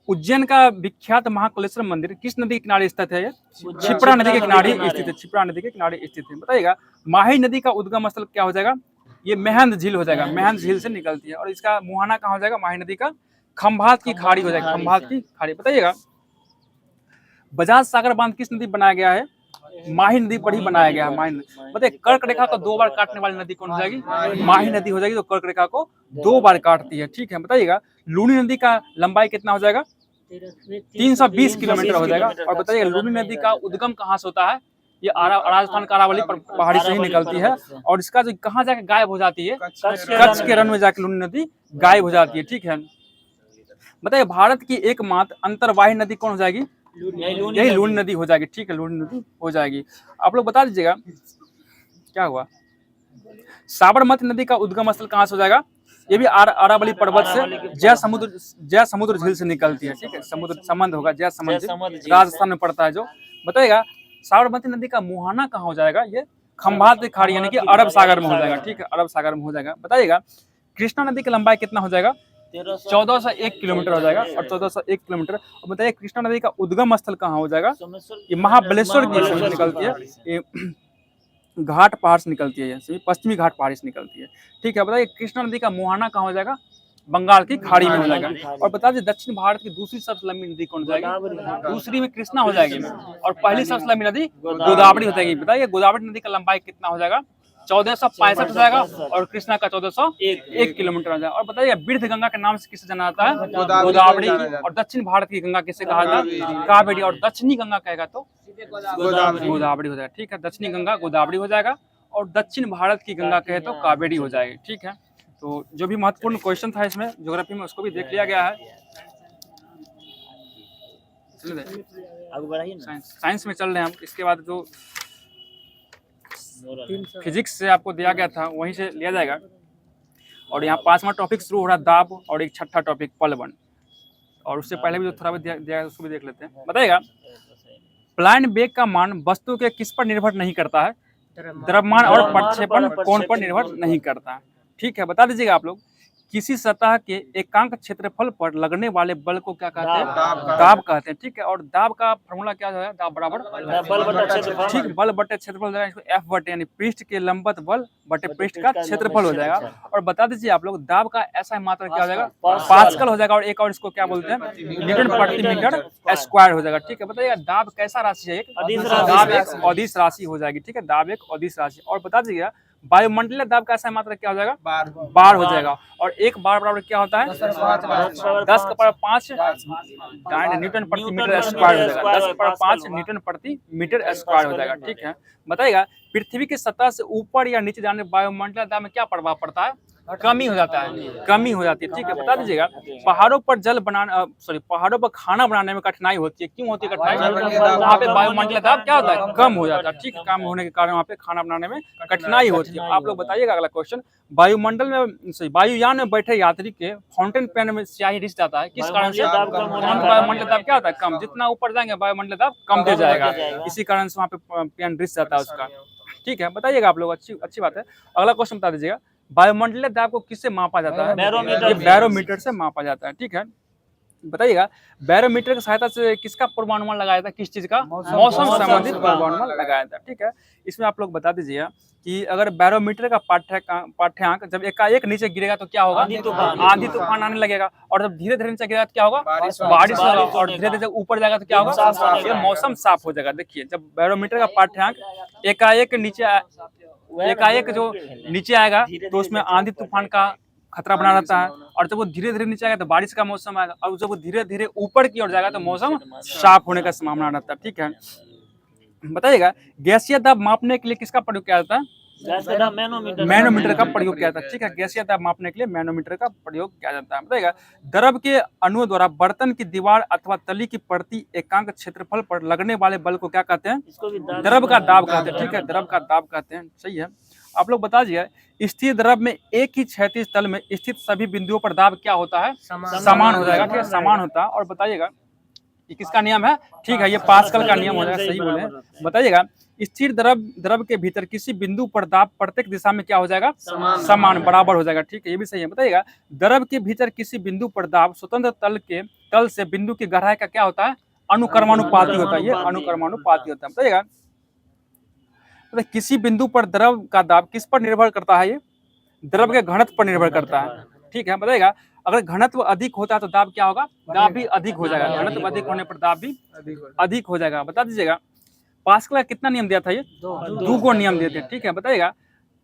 उज्जैन का विख्यात महाकालेश्वर मंदिर किस नदी के किनारे स्थित है? ये छिपरा नदी के किनारे स्थित है, छिपरा नदी के किनारे स्थित है। बताइएगा माही नदी का उद्गम स्थल क्या हो जाएगा? ये मेहंद झील हो जाएगा, मेहंद झील से निकलती है। और इसका मुहाना कहाँ हो जाएगा? माही नदी का खंभात की खाड़ी हो जाएगी, खंभात की खाड़ी। बताइएगा बजाज सागर बांध किस नदी बनाया गया है? माही नदी पर ही बनाया गया है, माही नदी। बताइए कर्क रेखा को 2 बार काटने वाली नदी कौन हो जाएगी? माही नदी हो जाएगी, तो कर्क रेखा को 2 बार काटती है। ठीक है, बताइएगा लूनी नदी का लंबाई कितना हो जाएगा? 320 किलोमीटर हो जाएगा। और बताइए लूनी नदी का उद्गम कहाँ से होता है? ये राजस्थान का अरावली पहाड़ी से ही निकलती है। और इसका जो कहाँ जाके गायब हो जाती है? कच्छ के रण में जाके लूनी नदी गायब हो जाती है। ठीक है, बताइए भारत की एकमात्र अंतर्वाही नदी कौन हो जाएगी? यही लूनी नदी हो जाएगी। ठीक है, लूनी नदी हो जाएगी। आप लोग बता दीजिएगा क्या हुआ? साबरमती नदी का उद्गम स्थल कहाँ से हो जाएगा? ये भी अरावली पर्वत से जय समुद्र झील से निकलती है। ठीक है, समुद्र संबंध होगा, जय समुद्र राजस्थान में पड़ता है जो। बताइएगा साबरमती नदी का मुहाना कहाँ हो जाएगा? ये खंभात की खाड़ी यानी कि अरब सागर में हो जाएगा। ठीक है, अरब सागर में हो जाएगा। बताइएगा कृष्णा नदी की लंबाई कितना हो जाएगा? 1401 किलोमीटर हो जाएगा, और 1401 किलोमीटर। और बताइए कृष्णा नदी का उद्गम स्थल कहाँ हो जाएगा? ये महाबलेश्वर की से निकलती है, ये घाट पहाड़ से निकलती है, ये पश्चिमी घाट पहाड़ी से निकलती है। ठीक है, बताइए कृष्णा नदी का मुहाना कहाँ हो जाएगा? बंगाल की खाड़ी में हो जाएगा। और बता दीजिए दक्षिण भारत की दूसरी सबसे लंबी नदी कौन हो जाएगी? दूसरी में कृष्णा हो जाएगी, और पहली सबसे लंबी नदी गोदावरी हो जाएगी। बताइए गोदावरी नदी का लंबाई कितना हो जाएगा? 1465 हो जाएगा, और कृष्णा का 1401 किलोमीटर हो जाएगा। और बताइए वृद्ध गंगा के नाम से किसे जाना जाता है? गोदावरी की। और दक्षिण भारत की गंगा किसे कहा जाता है? कावेरी। और दक्षिणी गंगा कहेगा तो गोदावरी हो जाएगा। ठीक है, दक्षिणी गंगा गोदावरी हो जाएगा, और दक्षिण भारत की गंगा कहे तो कावेरी हो जाएगी। ठीक है, तो जो भी महत्वपूर्ण क्वेश्चन था इसमें ज्योग्राफी में उसको भी देख लिया गया है। साइंस में चल रहे हैं हम। इसके बाद जो फिजिक्स से आपको दिया गया था वहीं से लिया जाएगा। और यहाँ 5वां टॉपिक शुरू हो रहा है दाब, और एक 6ठा टॉपिक पलवन। और उससे पहले भी जो थोड़ा बहुत दिया है उसको भी देख लेते हैं। बताइएगा प्लान वेग का मान वस्तु के किस पर निर्भर नहीं करता है? द्रव्यमान और प्रक्षेपण कोण पर निर्भर नहीं करता है। ठीक है, बता दीजिएगा आप लोग किसी सतह के एकांक क्षेत्रफल पर लगने वाले बल को क्या कहते हैं? दाब कहते हैं। ठीक है, और दाब का फॉर्मूला क्या है? दाब बराबर ठीक बल बटे क्षेत्रफल हो जाएगा, इसको F बटे यानी पृष्ठ के लंबवत बल बटे पृष्ठ का क्षेत्रफल हो जाएगा। और बता दीजिए आप लोग दाब का ऐसा मात्रा क्या हो जाएगा? पास्कल हो जाएगा। और एक और इसको क्या बोलते हैं? न्यूटन प्रति मीटर स्क्वायर हो जाएगा। ठीक है, बताइएगा दाब कैसा राशि है? दाब एक अदिश राशि हो जाएगी। ठीक है, दाब एक अदिश राशि। और बता दीजिएगा वायुमंडलीय दाब का ऐसा मात्रा क्या हो जाएगा? बार हो जाएगा। और एक बार बराबर क्या होता है? 10⁵ न्यूटन प्रति मीटर स्क्वायर हो जाएगा। 10⁵ न्यूटन प्रति मीटर स्क्वायर हो जाएगा। ठीक है, बताइएगा पृथ्वी की सतह से ऊपर या नीचे जाने वायुमंडलीय दाब में क्या प्रभाव पड़ता है? कमी हो जाता है, कमी हो जाती है। ठीक है, बता दीजिएगा पहाड़ों पर पहाड़ों पर खाना बनाने में कठिनाई होती है। क्यों होती है कठिनाई? वहाँ पे वायुमंडलीय दाब क्या होता है? कम हो जाता है। ठीक है, कम होने के कारण वहाँ पे खाना बनाने में कठिनाई होती है। आप लोग बताइएगा अगला क्वेश्चन, वायुयान में बैठे यात्री के फाउंटेन पेन में स्याही रिस जाता है, किस कारण से? वायुमंडलीय दाब क्या होता है? कम। जितना ऊपर जाएंगे वायुमंडलीय दाब कम दे जाएगा, इसी कारण से वहाँ पे पेन रिस जाता है उसका। ठीक है, बताइएगा आप लोग, अच्छी बात है। अगला क्वेश्चन बता दीजिएगा वायुमंडलीय दाब को किससे मापा जाता है? बैरोमीटर से मापा जाता है। ठीक है, बताइएगा बैरोमीटर की सहायता से किसका पूर्वानुमान लगाया था? किस चीज का? मौसम संबंधित पूर्वानुमान लगाया था। ठीक है, इसमें आप लोग बता दीजिएगा कि अगर बैरोमीटर का पाठ्यांक जब एकाएक नीचे गिरेगा तो क्या होगा? आंधी तूफान आने लगेगा। और जब धीरे धीरे नीचे गिरेगा तो क्या होगा? बारिश होगा। और धीरे धीरे जब ऊपर जाएगा तो क्या होगा? ये मौसम साफ हो जाएगा। देखिए जब बैरोमीटर का पाठ्यांक एकाएक जो नीचे आएगा तो उसमें आंधी तूफान का खतरा बना रहता है। और जब वो धीरे धीरे नीचे आएगा तो बारिश का मौसम आएगा। और जब वो धीरे धीरे ऊपर की ओर जाएगा तो मौसम साफ होने का संभावना रहता है। ठीक है, बताइएगा गैसीय दाब मापने के लिए किसका प्रयोग किया जाता है? गैस का दाब मैनोमीटर मैनोमीटर का प्रयोग किया जाता है। ठीक है, गैसीय दाब मापने के लिए मैनोमीटर का प्रयोग किया जाता है। बताइएगा, द्रव के अणुओं द्वारा बर्तन की दीवार अथवा तली की प्रति एकांक क्षेत्रफल पर लगने वाले बल को क्या कहते हैं? इसको भी दाब द्रव का दाब कहते हैं। ठीक है, द्रव का दाब कहते हैं। सही है। आप लोग बता दीजिए, स्थिर द्रव में एक ही क्षैतिज तल में स्थित सभी बिंदुओं पर दाब क्या होता है? समान हो जाएगा। ठीक है, समान होता है। और बताइएगा, ये किसका नियम है? ठीक है, ये पास्कल का नियम हो जाएगा। सही बोले। बताइएगा, स्थिर द्रव के भीतर किसी बिंदु पर दाब प्रत्येक दिशा में क्या हो जाएगा? समान, बराबर हो जाएगा। ठीक है, ये भी सही है। बताइएगा, द्रव के भीतर किसी बिंदु पर दाब स्वतंत्र तल से बिंदु की गहराई का क्या होता है? अनुक्रमानुपाती होता है। ये अनुक्रमानुपाती होता है। बताइएगा, किसी बिंदु पर द्रव का दाब किस पर निर्भर करता है? ये द्रव के घनत्व पर निर्भर करता है। ठीक है, बताइएगा, अगर घनत्व अधिक होता है तो दाब क्या होगा? दाब भी अधिक हो जाएगा। घनत्व अधिक होने पर दाब भी अधिक हो जाएगा। बता दीजिएगा, पास्कल का कितना नियम दिया था? ये 2 को नियम दिए थे। ठीक है, बताइएगा,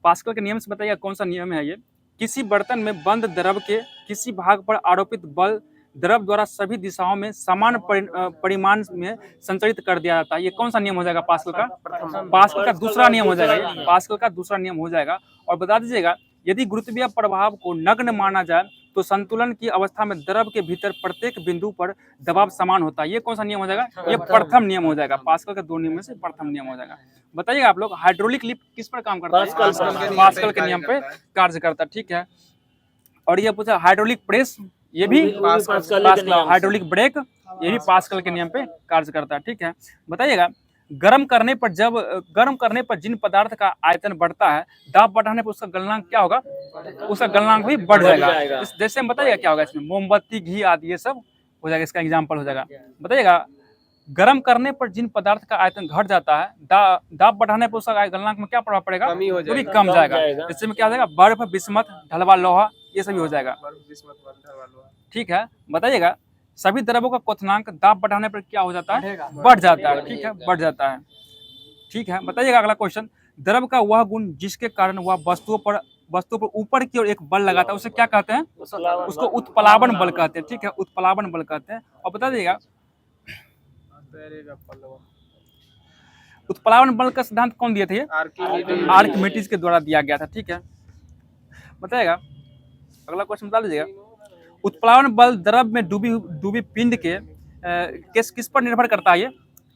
पास्कल के नियम से बताइएगा कौन सा नियम है ये? किसी बर्तन में बंद द्रव के किसी भाग पर आरोपित बल द्रव द्वारा सभी दिशाओं में समान परिमाण में संचरित कर दिया जाता है। ये कौन सा नियम हो जाएगा? पास्कल का? पास्कल का दूसरा नियम हो जाएगा। ये पास्कल का दूसरा नियम हो जाएगा। और बता दीजिएगा, यदि गुरुत्वीय प्रभाव को नग्न माना जाए तो संतुलन की अवस्था में द्रव के भीतर प्रत्येक बिंदु पर दबाव समान होता है। ये कौन सा नियम हो जाएगा? ये प्रथम नियम हो जाएगा। पास्कल के 2 नियम में से प्रथम नियम हो जाएगा। बताइएगा आप लोग, हाइड्रोलिक लिफ्ट किस पर काम करता है? पास्कल के नियम पे कार्य करता है। ठीक है, और ये पूछा हाइड्रोलिक प्रेस, ये भी पास्कल। हाइड्रोलिक ब्रेक, ये भी पास्कल के नियम पे कार्य करता है। ठीक है, बताइएगा, गर्म करने पर जिन पदार्थ का आयतन बढ़ता है, दाब बढ़ाने पर उसका गलनांक क्या होगा? उसका गलनांक भी बढ़ जाएगा। जैसे हम बताइएगा क्या होगा इसमें? मोमबत्ती, घी आदि ये सब हो जाएगा। इसका एग्जाम्पल हो जाएगा। बताइएगा, गर्म करने पर जिन पदार्थ का आयतन घट जाता है, दाब बढ़ाने पर उसका गलनांक में क्या प्रभाव पड़ेगा? वो भी कम जाएगा। इससे में क्या हो जाएगा? बर्फ, बिस्मत, ढलवा लोहा, ये सभी हो जाएगा। ठीक है, बताइएगा, सभी द्रवों का क्वथनांक दाब बढ़ाने पर क्या हो जाता है? बढ़ जाता है। ठीक है, बढ़ जाता है। ठीक है, बताइएगा अगला क्वेश्चन, द्रव का वह गुण जिसके कारण वह वस्तुओं पर ऊपर की ओर एक बल लगाता है, उसे क्या कहते हैं? उसको उत्प्लावन बल कहते हैं। ठीक है, उत्प्लावन बल कहते हैं। और बता दीजिएगा, उत्प्लावन बल का सिद्धांत कौन दिए थे? आर्किमिडीज के द्वारा दिया गया था। ठीक है, बताइएगा अगला क्वेश्चन बता लीजिएगा, उत्प्लावन बल द्रव में डूबी पिंड के किस पर निर्भर करता है? ये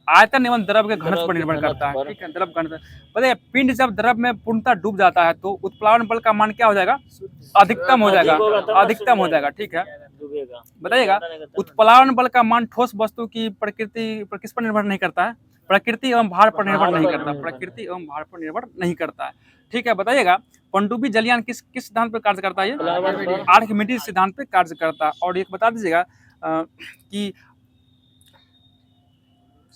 आयतन एवं द्रव के घनत्व पर निर्भर करता है। ठीक है, द्रव घनत्व। बताइए, पिंड जब द्रव में पूर्णतः डूब जाता है तो उत्प्लावन बल का मान क्या हो जाएगा? अधिकतम हो जाएगा। अधिकतम हो जाएगा। ठीक है, बताइएगा, उत्प्लावन बल का मान ठोस वस्तु की प्रकृति पर किस पर निर्भर नहीं करता है? प्रकृति एवं भार पर निर्भर नहीं करता। प्रकृति एवं भार पर निर्भर नहीं करता है। ठीक है, बताइएगा, पनडुब्बी जलयान किस सिद्धांत पर कार्य करता है? ये आर्किमिडीज सिद्धांत पे कार्य करता है। और एक बता दीजिएगा कि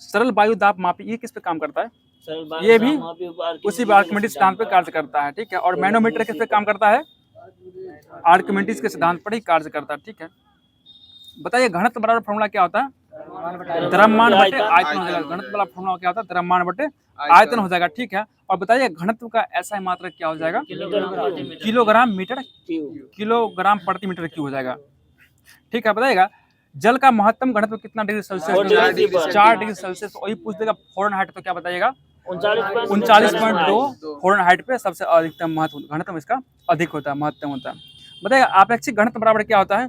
सरल वायु दाब मापी, ये किस पे काम करता है? ये भी उसी आर्किमिडीज सिद्धांत पे कार्य करता है। ठीक है, और मैनोमीटर किस पे काम करता है? आर्किमिडीज के सिद्धांत पर ही कार्य करता है। ठीक है, बताइए, घनत्व बराबर फॉर्मूला क्या होता है? द्रव्यमान बटे आयतन हो जाएगा। घनत्व वाला फॉर्मूला क्या होता है? द्रव्यमान बटे आयतन हो जाएगा। ठीक है, और बताइए, घनत्व का ऐसा मात्रक क्या हो जाएगा? किलोग्राम प्रति मीटर क्यूब हो जाएगा। ठीक है, बताइएगा, जल का महत्तम घनत्व कितना डिग्री सेल्सियस? 4 degree Celsius. वही पूछ देगा फ़ारेनहाइट तो क्या बताइएगा? 39.2 फ़ारेनहाइट पे सबसे अधिकतम महत्व घनत्व इसका अधिक होता है, महत्तम होता है। बताइएगा, आपेक्षिक घनत्व बराबर क्या होता है?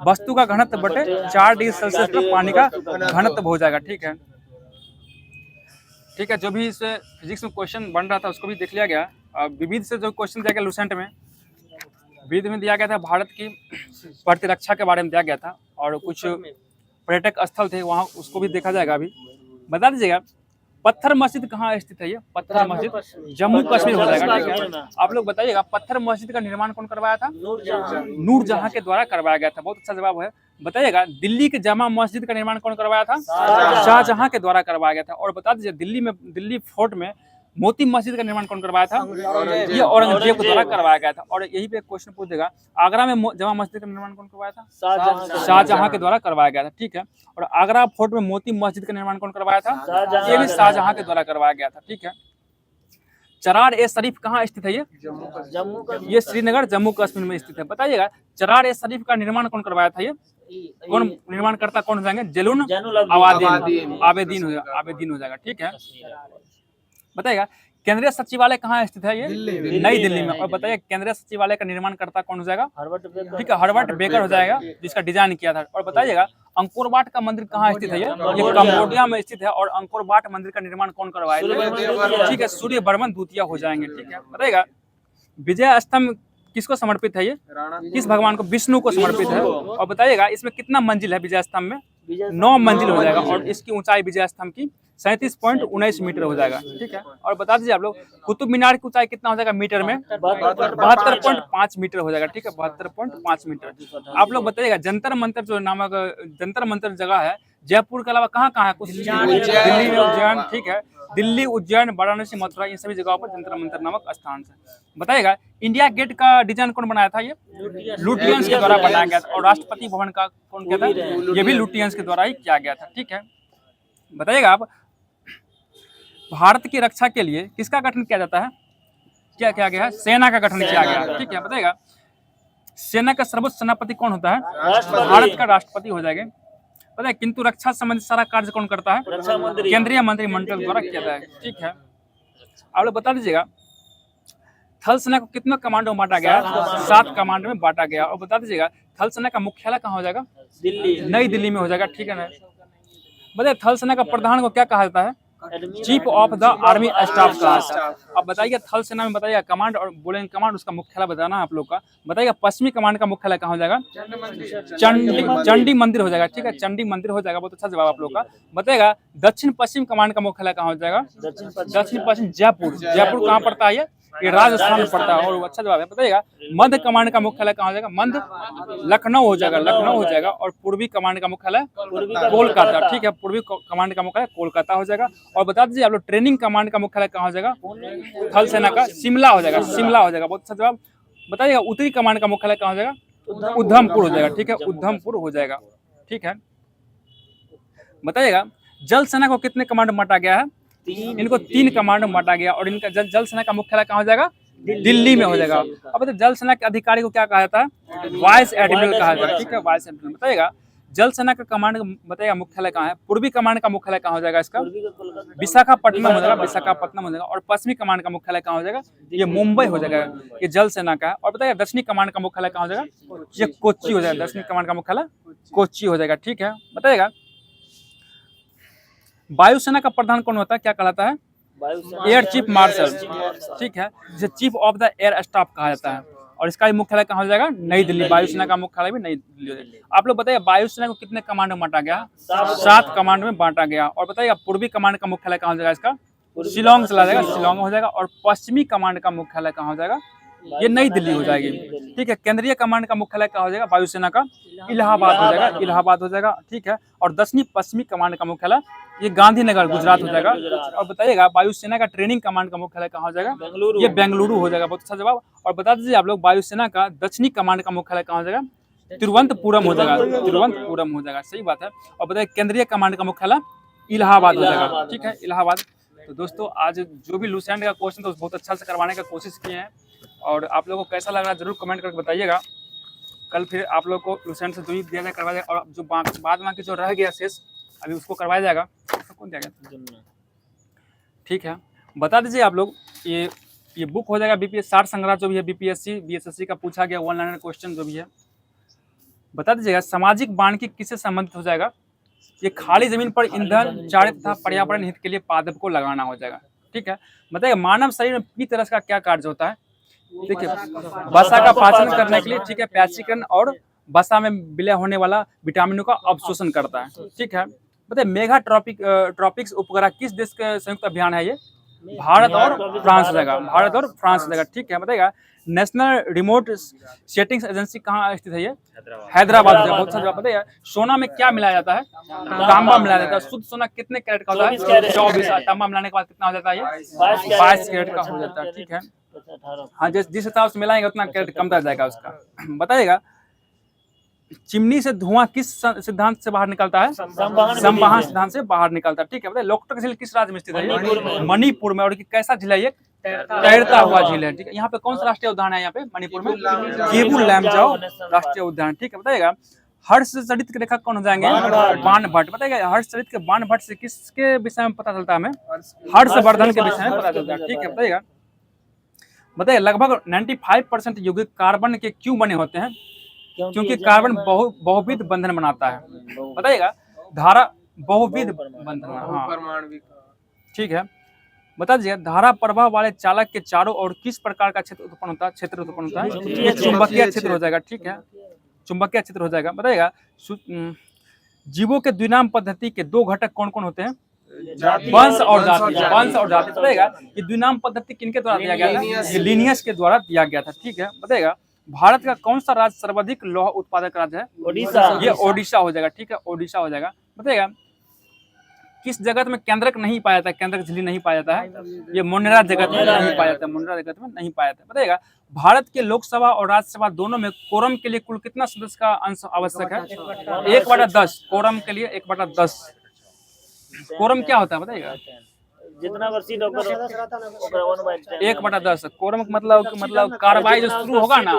वस्तु का घनत्व बटे 4 डिग्री सेल्सियस पर पानी का घनत्व हो जाएगा। ठीक है, ठीक है, जो भी इस फिजिक्स में क्वेश्चन बन रहा था उसको भी देख लिया गया। विविध से जो क्वेश्चन दिया गया लूसेंट में, विविध में दिया गया था भारत की प्रतिरक्षा के बारे में दिया गया था, और कुछ पर्यटक स्थल थे वहाँ, उसको भी देखा जाएगा। अभी बता दीजिएगा, पत्थर मस्जिद कहाँ स्थित है? ये पत्थर मस्जिद जम्मू कश्मीर हो जाएगा। ठीक है, आप लोग बताइएगा, पत्थर मस्जिद का निर्माण कौन करवाया था? नूरजहां के द्वारा करवाया गया था। बहुत अच्छा जवाब है। बताइएगा, दिल्ली के जामा मस्जिद का निर्माण कौन करवाया था? शाहजहां के द्वारा करवाया गया था। और बता दीजिए, दिल्ली फोर्ट में मोती मस्जिद का निर्माण कौन करवाया था? ये औरंगजेब के द्वारा करवाया गया था। और यही पे क्वेश्चन पूछ देगा, आगरा में जामा मस्जिद का निर्माण कौन करवाया था? शाहजहां के द्वारा करवाया गया था। ठीक है, और आगरा फोर्ट में मोती मस्जिद का निर्माण कौन करवाया था? ये भी शाहजहां के द्वारा करवाया गया था। ठीक है, चरार ए शरीफ कहाँ स्थित है? ये श्रीनगर जम्मू कश्मीर में स्थित है। बताइएगा, चरार ए शरीफ का निर्माण कौन करवाया था? ये कौन निर्माण करता, कौन हो जाएंगे? जैनुल आबेदीन हो जाएगा। ठीक है, बताइएगा, केंद्रीय सचिवालय कहाँ स्थित है ये? दिल्ली। नई दिल्ली में। और बताइए केंद्रीय सचिवालय का निर्माण करता कौन हो जाएगा? Herbert baker. ठीक है, हर्बर्ट बेकर हो जाएगा, जिसका डिजाइन किया था। और बताइएगा अंकोर वाट का मंदिर कहाँ स्थित है? ये कंबोडिया में स्थित है। और अंकोर वाट मंदिर का निर्माण कौन करवाया? ठीक है, सूर्य बर्मन द्वितीय हो जाएंगे। ठीक है, बताइएगा विजय स्तंभ किसको समर्पित है? ये किस भगवान को? विष्णु को समर्पित है। और बताइएगा इसमें कितना मंजिल है विजय स्तंभ में? 9 मंजिल हो जाएगा। और इसकी ऊंचाई विजय स्तंभ की 37.19 मीटर हो जाएगा। ठीक है, और बता दीजिए आप लोग कुतुब मीनार की ऊंचाई कितना हो जाएगा मीटर में? 72.5 मीटर हो जाएगा। ठीक है, 72.5 मीटर। आप लोग बताइएगा जंतर मंतर जो नामक जंतर मंतर जगह है जयपुर के अलावा कहाँ कहाँ है? कुछ दिल्ली में उज्जैन। ठीक है, दिल्ली, उज्जैन, वाराणसी, मथुरा, इन सभी जगहों पर जंतर मंतर नामक स्थान है। बताइएगा इंडिया गेट का डिजाइन कौन बनाया था? ये लुटियंस के द्वारा बनाया गया था। और राष्ट्रपति भवन का कौन किया था? ये भी लुटियंस के द्वारा ही किया गया था। ठीक है, बताइएगा आप भारत की रक्षा के लिए किसका गठन किया जाता है? क्या किया गया है? सेना का गठन किया गया है। ठीक है, बताइएगा सेना का सर्वोच्च सेनापति कौन होता है? भारत का राष्ट्रपति हो जाएगा। पता है, किंतु रक्षा संबंधित सारा कार्य कौन करता है? केंद्रीय मंत्रिमंडल द्वारा किया जाता है। ठीक है, आप लोग बता दीजिएगा थल सेना को कितने कमांडो में बांटा गया? 7 कमांडो में बांटा गया। और बता दीजिएगा थल सेना का मुख्यालय कहाँ हो जाएगा? दिल्ली। नई दिल्ली में हो जाएगा। ठीक है ना, बताइए थल सेना का प्रधान को क्या कहा जाता है? Chief of the army staff कहा जाता है। अब बताइए थल सेना में बताइएगा कमांड और बोलेंगे कमांड, उसका मुख्यालय बताना है आप लोग का। बताइएगा पश्चिमी कमांड का मुख्यालय कहाँ हो जाएगा? चंडी मंदिर हो जाएगा। ठीक है, चंडी मंदिर हो जाएगा। बहुत अच्छा जवाब आप लोग का। बताइएगा दक्षिण पश्चिम कमांड का मुख्यालय कहाँ हो जाएगा? दक्षिण पश्चिम जयपुर। जयपुर कहाँ पड़ता है? ये राजस्थान में पड़ता है। और अच्छा जवाब है। बताइएगा मध्य कमांड का मुख्यालय कहाँ हो जाएगा? मध्य लखनऊ हो जाएगा। लखनऊ हो जाएगा। और पूर्वी कमांड का मुख्यालय कोलकाता। ठीक है, पूर्वी कमांड का मुख्यालय कोलकाता हो जाएगा। और बता दीजिए आप लोग ट्रेनिंग कमांड का मुख्यालय कहाँ हो जाएगा? थल सेना का शिमला हो जाएगा। शिमला हो जाएगा। बहुत अच्छा जवाब। बताइएगा उत्तरी कमांड का मुख्यालय कहाँ हो जाएगा? उधमपुर हो जाएगा। ठीक है, उधमपुर हो जाएगा। ठीक है, बताइएगा जल सेना को कितने कमांड में बांटा गया है? इनको 3 कमांड में बांटा गया। और इनका जल सेना का मुख्यालय कहाँ हो जाएगा? दिल्ली में हो जाएगा। अब बताइए जल सेना के अधिकारी को क्या कहा जाता है? वाइस एडमिरल कहा जाता है। ठीक है, वाइस एडमिरल। बताइएगा जल सेना का कमांड बताइएगा मुख्यालय कहाँ है? पूर्वी कमांड का मुख्यालय कहाँ हो जाएगा? इसका विशाखापट्टनम हो जाएगा। विशाखापट्टनम हो जाएगा। और पश्चिमी कमांड का मुख्यालय कहाँ हो जाएगा? ये मुंबई हो जाएगा। ये जल सेना का है। और बताइए दक्षिणी कमांड का मुख्यालय कहाँ हो जाएगा? ये कोच्चि हो जाएगा। दक्षिणी कमांड का मुख्यालय कोच्चि हो जाएगा। ठीक है, बताइएगा वायुसेना का प्रधान कौन होता है? क्या कहलाता है? Air chief marshal. ठीक है, जिसे chief of the air staff कहा जाता है। और इसका भी मुख्यालय कहाँ हो जाएगा? नई दिल्ली। वायुसेना का मुख्यालय भी नई दिल्ली हो जाएगा। आप लोग बताइए वायुसेना को कितने कमांड में बांटा गया? 7 कमांड में बांटा गया। और बताइए पूर्वी कमांड का मुख्यालय कहाँ हो जाएगा? इसका शिलोंग चला जाएगा। शिलोंग हो जाएगा। और पश्चिमी कमांड का मुख्यालय कहाँ हो जाएगा? ये नई दिल्ली हो जाएगी। ठीक है, केंद्रीय कमांड का मुख्यालय कहाँ हो जाएगा? वायुसेना का इलाहाबाद हो जाएगा। इलाहाबाद हो जाएगा। ठीक है, और दक्षिणी पश्चिमी कमांड का मुख्यालय ये गांधीनगर गुजरात हो जाएगा। और बताइएगा वायुसेना का ट्रेनिंग कमांड का मुख्यालय कहाँ हो जाएगा? ये बेंगलुरु हो जाएगा। बहुत अच्छा जवाब। और बता दीजिए आप लोग वायुसेना का दक्षिणी कमांड का मुख्यालय कहाँ हो जाएगा? तिरुवनंतपुरम हो जाएगा। तिरुवनंतपुरम हो जाएगा। सही बात है। और बताइए केंद्रीय कमांड का मुख्यालय इलाहाबाद हो जाएगा। ठीक है, इलाहाबाद। तो दोस्तों आज जो भी लुसेंट का क्वेश्चन था बहुत अच्छा से करवाने का कोशिश किए हैं। और आप लोगों को कैसा लग रहा है जरूर कमेंट करके बताइएगा। कल फिर आप लोग को लुसेंट से 2 ही दिया जाए करवाया जाएगा। और जो बाद में जो रह गया शेष अभी उसको करवाया जाएगा। उसको कौन दिया गया? ठीक है, बता दीजिए आप लोग ये बुक हो जाएगा बीपीएस 60 संग्रह जो भी है बीपीएससी बीएसएससी का पूछा गया 1 लाइनर क्वेश्चन जो भी है। बता दीजिएगा सामाजिक वानिकी किससे संबंधित हो जाएगा? ये खाली जमीन पर ईंधन चारे तथा पर्यावरण हित के लिए पादप को लगाना हो जाएगा। ठीक है, बताइए मानव शरीर में पी तरस का क्या कार्य होता है? देखिए वसा का पाचन करने के लिए। ठीक है, पैचीकरण और वसा में विलय होने वाला विटामिनों का अवशोषण करता है। ठीक है, बताइए मेगा ट्रॉपिक्स उपग्रह किस देश का संयुक्त अभियान है? ये भारत और फ्रांस हो जाएगा। भारत और फ्रांस हो जाएगा। ठीक है, बताइएगा नेशनल रिमोट सेटिंग्स एजेंसी कहाँ स्थित है? ये हैदराबाद हो जाएगा। बहुत अच्छा जवाब। बताइए सोना में क्या मिलाया जाता है? तांबा मिलाया जाता है। शुद्ध सोना कितने कैरेट का होता है? 24। तांबा मिलाने के बाद कितना हो जाता है? ये 22 कैरेट का हो जाता है। ठीक है, हाँ जिस हिसाब से मिलाएंगे उतना कैरेट कम कर जाएगा उसका। बताइएगा चिमनी से धुआं किस सिद्धांत से बाहर निकलता है? संवहन सिद्धांत से बाहर निकलता है। ठीक है, बताइए लोकटक झील किस राज्य में स्थित है? मणिपुर में। और कैसा झील है? ये तैरता हुआ झील है। ठीक है, यहाँ पे कौन सा राष्ट्रीय उद्यान है? यहाँ पे मणिपुर में केबुल लैमजाओ राष्ट्रीय उद्यान। ठीक है, बताइएगा हर्षचरित के लेखक कौन हो जाएंगे? बाणभट्ट। बताइएगा हर्षचरित के बाणभट्ट से किसके विषय में पता चलता है हमें? हर्षवर्धन के विषय में पता चलता है। ठीक है, बताइएगा बताइए लगभग 95% यौगिक कार्बन के क्यों बने होते हैं? क्योंकि कार्बन बहुविध बंधन बनाता है। बताइएगा धारा बहुविध बंधन, हाँ परमाणु। ठीक है। बता दीजिए धारा प्रवाह वाले चालक के चारों ओर किस प्रकार का क्षेत्र उत्पन्न होता है? ये चुंबकीय क्षेत्र हो जाएगा। ठीक है, चुंबकीय क्षेत्र हो जाएगा। बताइएगा जीवों के द्विनाम पद्धति के दो घटक कौन कौन होते हैं? वंश और जाति। वंश और जाति। बताइएगा ये द्विनाम पद्धति किनके द्वारा दिया गया था? ये लिनियस के द्वारा दिया गया था। ठीक है, बताइएगा भारत का कौन सा राज्य सर्वाधिक लौह उत्पादक राज्य है? ओडिशा। ये ओडिशा हो जाएगा। ठीक है, ओडिशा हो जाएगा। बताइएगा किस जगत में केंद्रक नहीं पाया जाता है? केंद्रक झिल्ली नहीं पाया जाता है, ये मुंडरा जगत में नहीं पाया जाता है। मुंडरा जगत में नहीं पाया जाता है। बताइएगा भारत के लोकसभा और राज्यसभा दोनों में कोरम के लिए कुल कितना सदस्य का अंश आवश्यक है? 1/10। कोरम के लिए 1/10। कोरम क्या होता है बताइएगा? जितना वर्षीय डॉक्टर 1/10 कोरम मतलब कार्रवाई जो शुरू होगा ना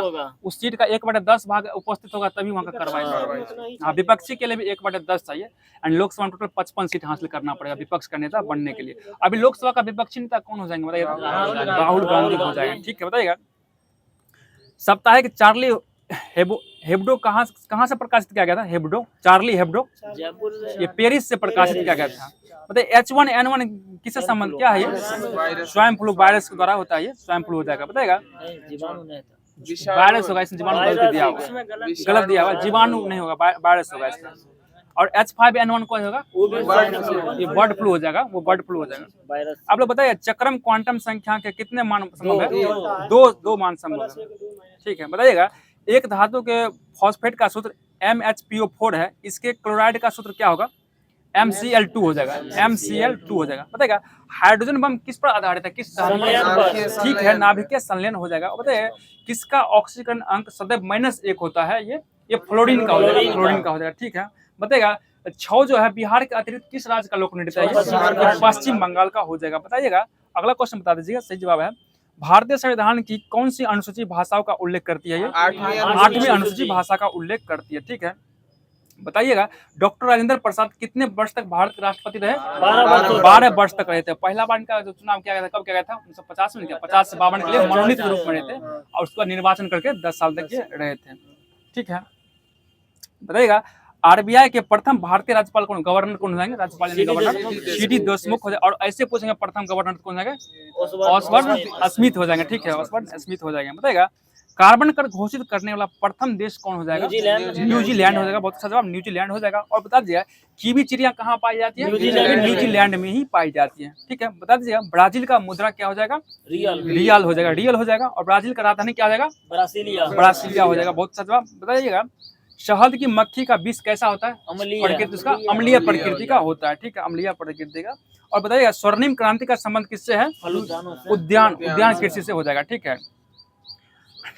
उस सीट का 1/10 भाग उपस्थित होगा तभी वहाँ का कार्रवाई। हाँ, विपक्षी के लिए भी 1/10 चाहिए। एंड लोकसभा में टोटल 55 सीट हासिल करना पड़ेगा विपक्ष का नेता बनने के लिए। अभी लोकसभा का विपक्षी नेता कौन हो जाएंगे बताइए? राहुल गांधी हो जाएगा। ठीक है, बताइएगा साप्ताहिक चार्ली हेब्डो कहाँ से प्रकाशित किया गया था? हेब्डो, चार्ली हेब्डो जयपुर ये पेरिस से प्रकाशित किया गया था। बताइए H1N1 किससे संबंध क्या है? ये स्वाइन फ्लू वायरस के द्वारा होता है। ये स्वाइन फ्लू हो जाएगा। बताइएगा जीवाणु नहीं था, वायरस होगा, इसमें जीवाणु गलत दिया होगा, गलत दिया होगा, जीवाणु नहीं होगा, वायरस होगा इसका। और H5N1 कौन होगा? ये बर्ड फ्लू हो जाएगा, वो बर्ड फ्लू हो जाएगा। वायरस। आप लोग बताइए चक्रम क्वांटम संख्या के कितने मान संभव है? दो मान संभव है। ठीक है, बताइएगा एक धातु के फॉस्फेट का सूत्र MHPO4 है, इसके क्लोराइड का सूत्र क्या होगा? MCl2 हो जाएगा। MCl2 हो जाएगा। बताइएगा हाइड्रोजन बम किस पर आधारित है? किस? ठीक है, नाभिकीय संलयन हो जाएगा। बताइए किसका ऑक्सीकरण अंक सदैव -1 होता है? ये फ्लोरीन का हो जाएगा। फ्लोरीन का हो जाएगा। ठीक है, बताइएगा छौ जो है बिहार के अतिरिक्त किस राज्य का लोक नृत्य है? पश्चिम बंगाल का हो जाएगा। बताइएगा अगला क्वेश्चन बता दीजिएगा, सही जवाब है भारतीय संविधान की कौन सी अनुसूची भाषाओं का उल्लेख करती है? ये 8वीं अनुसूची भाषा का उल्लेख करती है। ठीक है, बताइएगा डॉक्टर राजेंद्र प्रसाद कितने वर्ष तक भारत के राष्ट्रपति रहे? 12 वर्ष तक रहे थे। पहला बार इनका जो चुनाव किया गया था कब किया गया था? 1950 में किया। 50 से 52 के लिए मनोनीत के रूप में रहे थे और उसका निर्वाचन करके 10 साल तक ये रहे थे। ठीक है, बताइएगा RBI के प्रथम भारतीय राज्यपाल कौन? गवर्नर कौन हो जाएंगे? राज्यपाल गवर्नर CD देशमुख हो जाए। और ऐसे पूछेंगे प्रथम गवर्नर कौन हो जाएगा? ऑसबर्न स्मिथ हो जाएंगे। ठीक है, ऑसबर्न स्मिथ हो जाएंगे। बताइएगा कार्बन कर घोषित करने वाला प्रथम देश कौन हो जाएगा? न्यूजीलैंड हो जाएगा। बहुत अच्छा जवाब, न्यूजीलैंड हो जाएगा। और बता दीजिए कीवी चिड़िया कहाँ पाई जाती है? न्यूजीलैंड में ही पाई जाती है। ठीक है, बता दीजिएगा ब्राजील का मुद्रा क्या हो जाएगा? रियल हो जाएगा। रियल हो जाएगा। और ब्राजील का राजधानी क्या हो जाएगा? ब्रासीलिया हो जाएगा। बहुत अच्छा जवाब। बताइएगा शहद की मक्खी का विष कैसा होता है? प्रकृति उसका अम्लीय प्रकृति का होता है। ठीक है, अम्लीय प्रकृति का। और बताइएगा स्वर्णिम क्रांति का संबंध किससे है? उद्यान कृषि से हो जाएगा। ठीक है,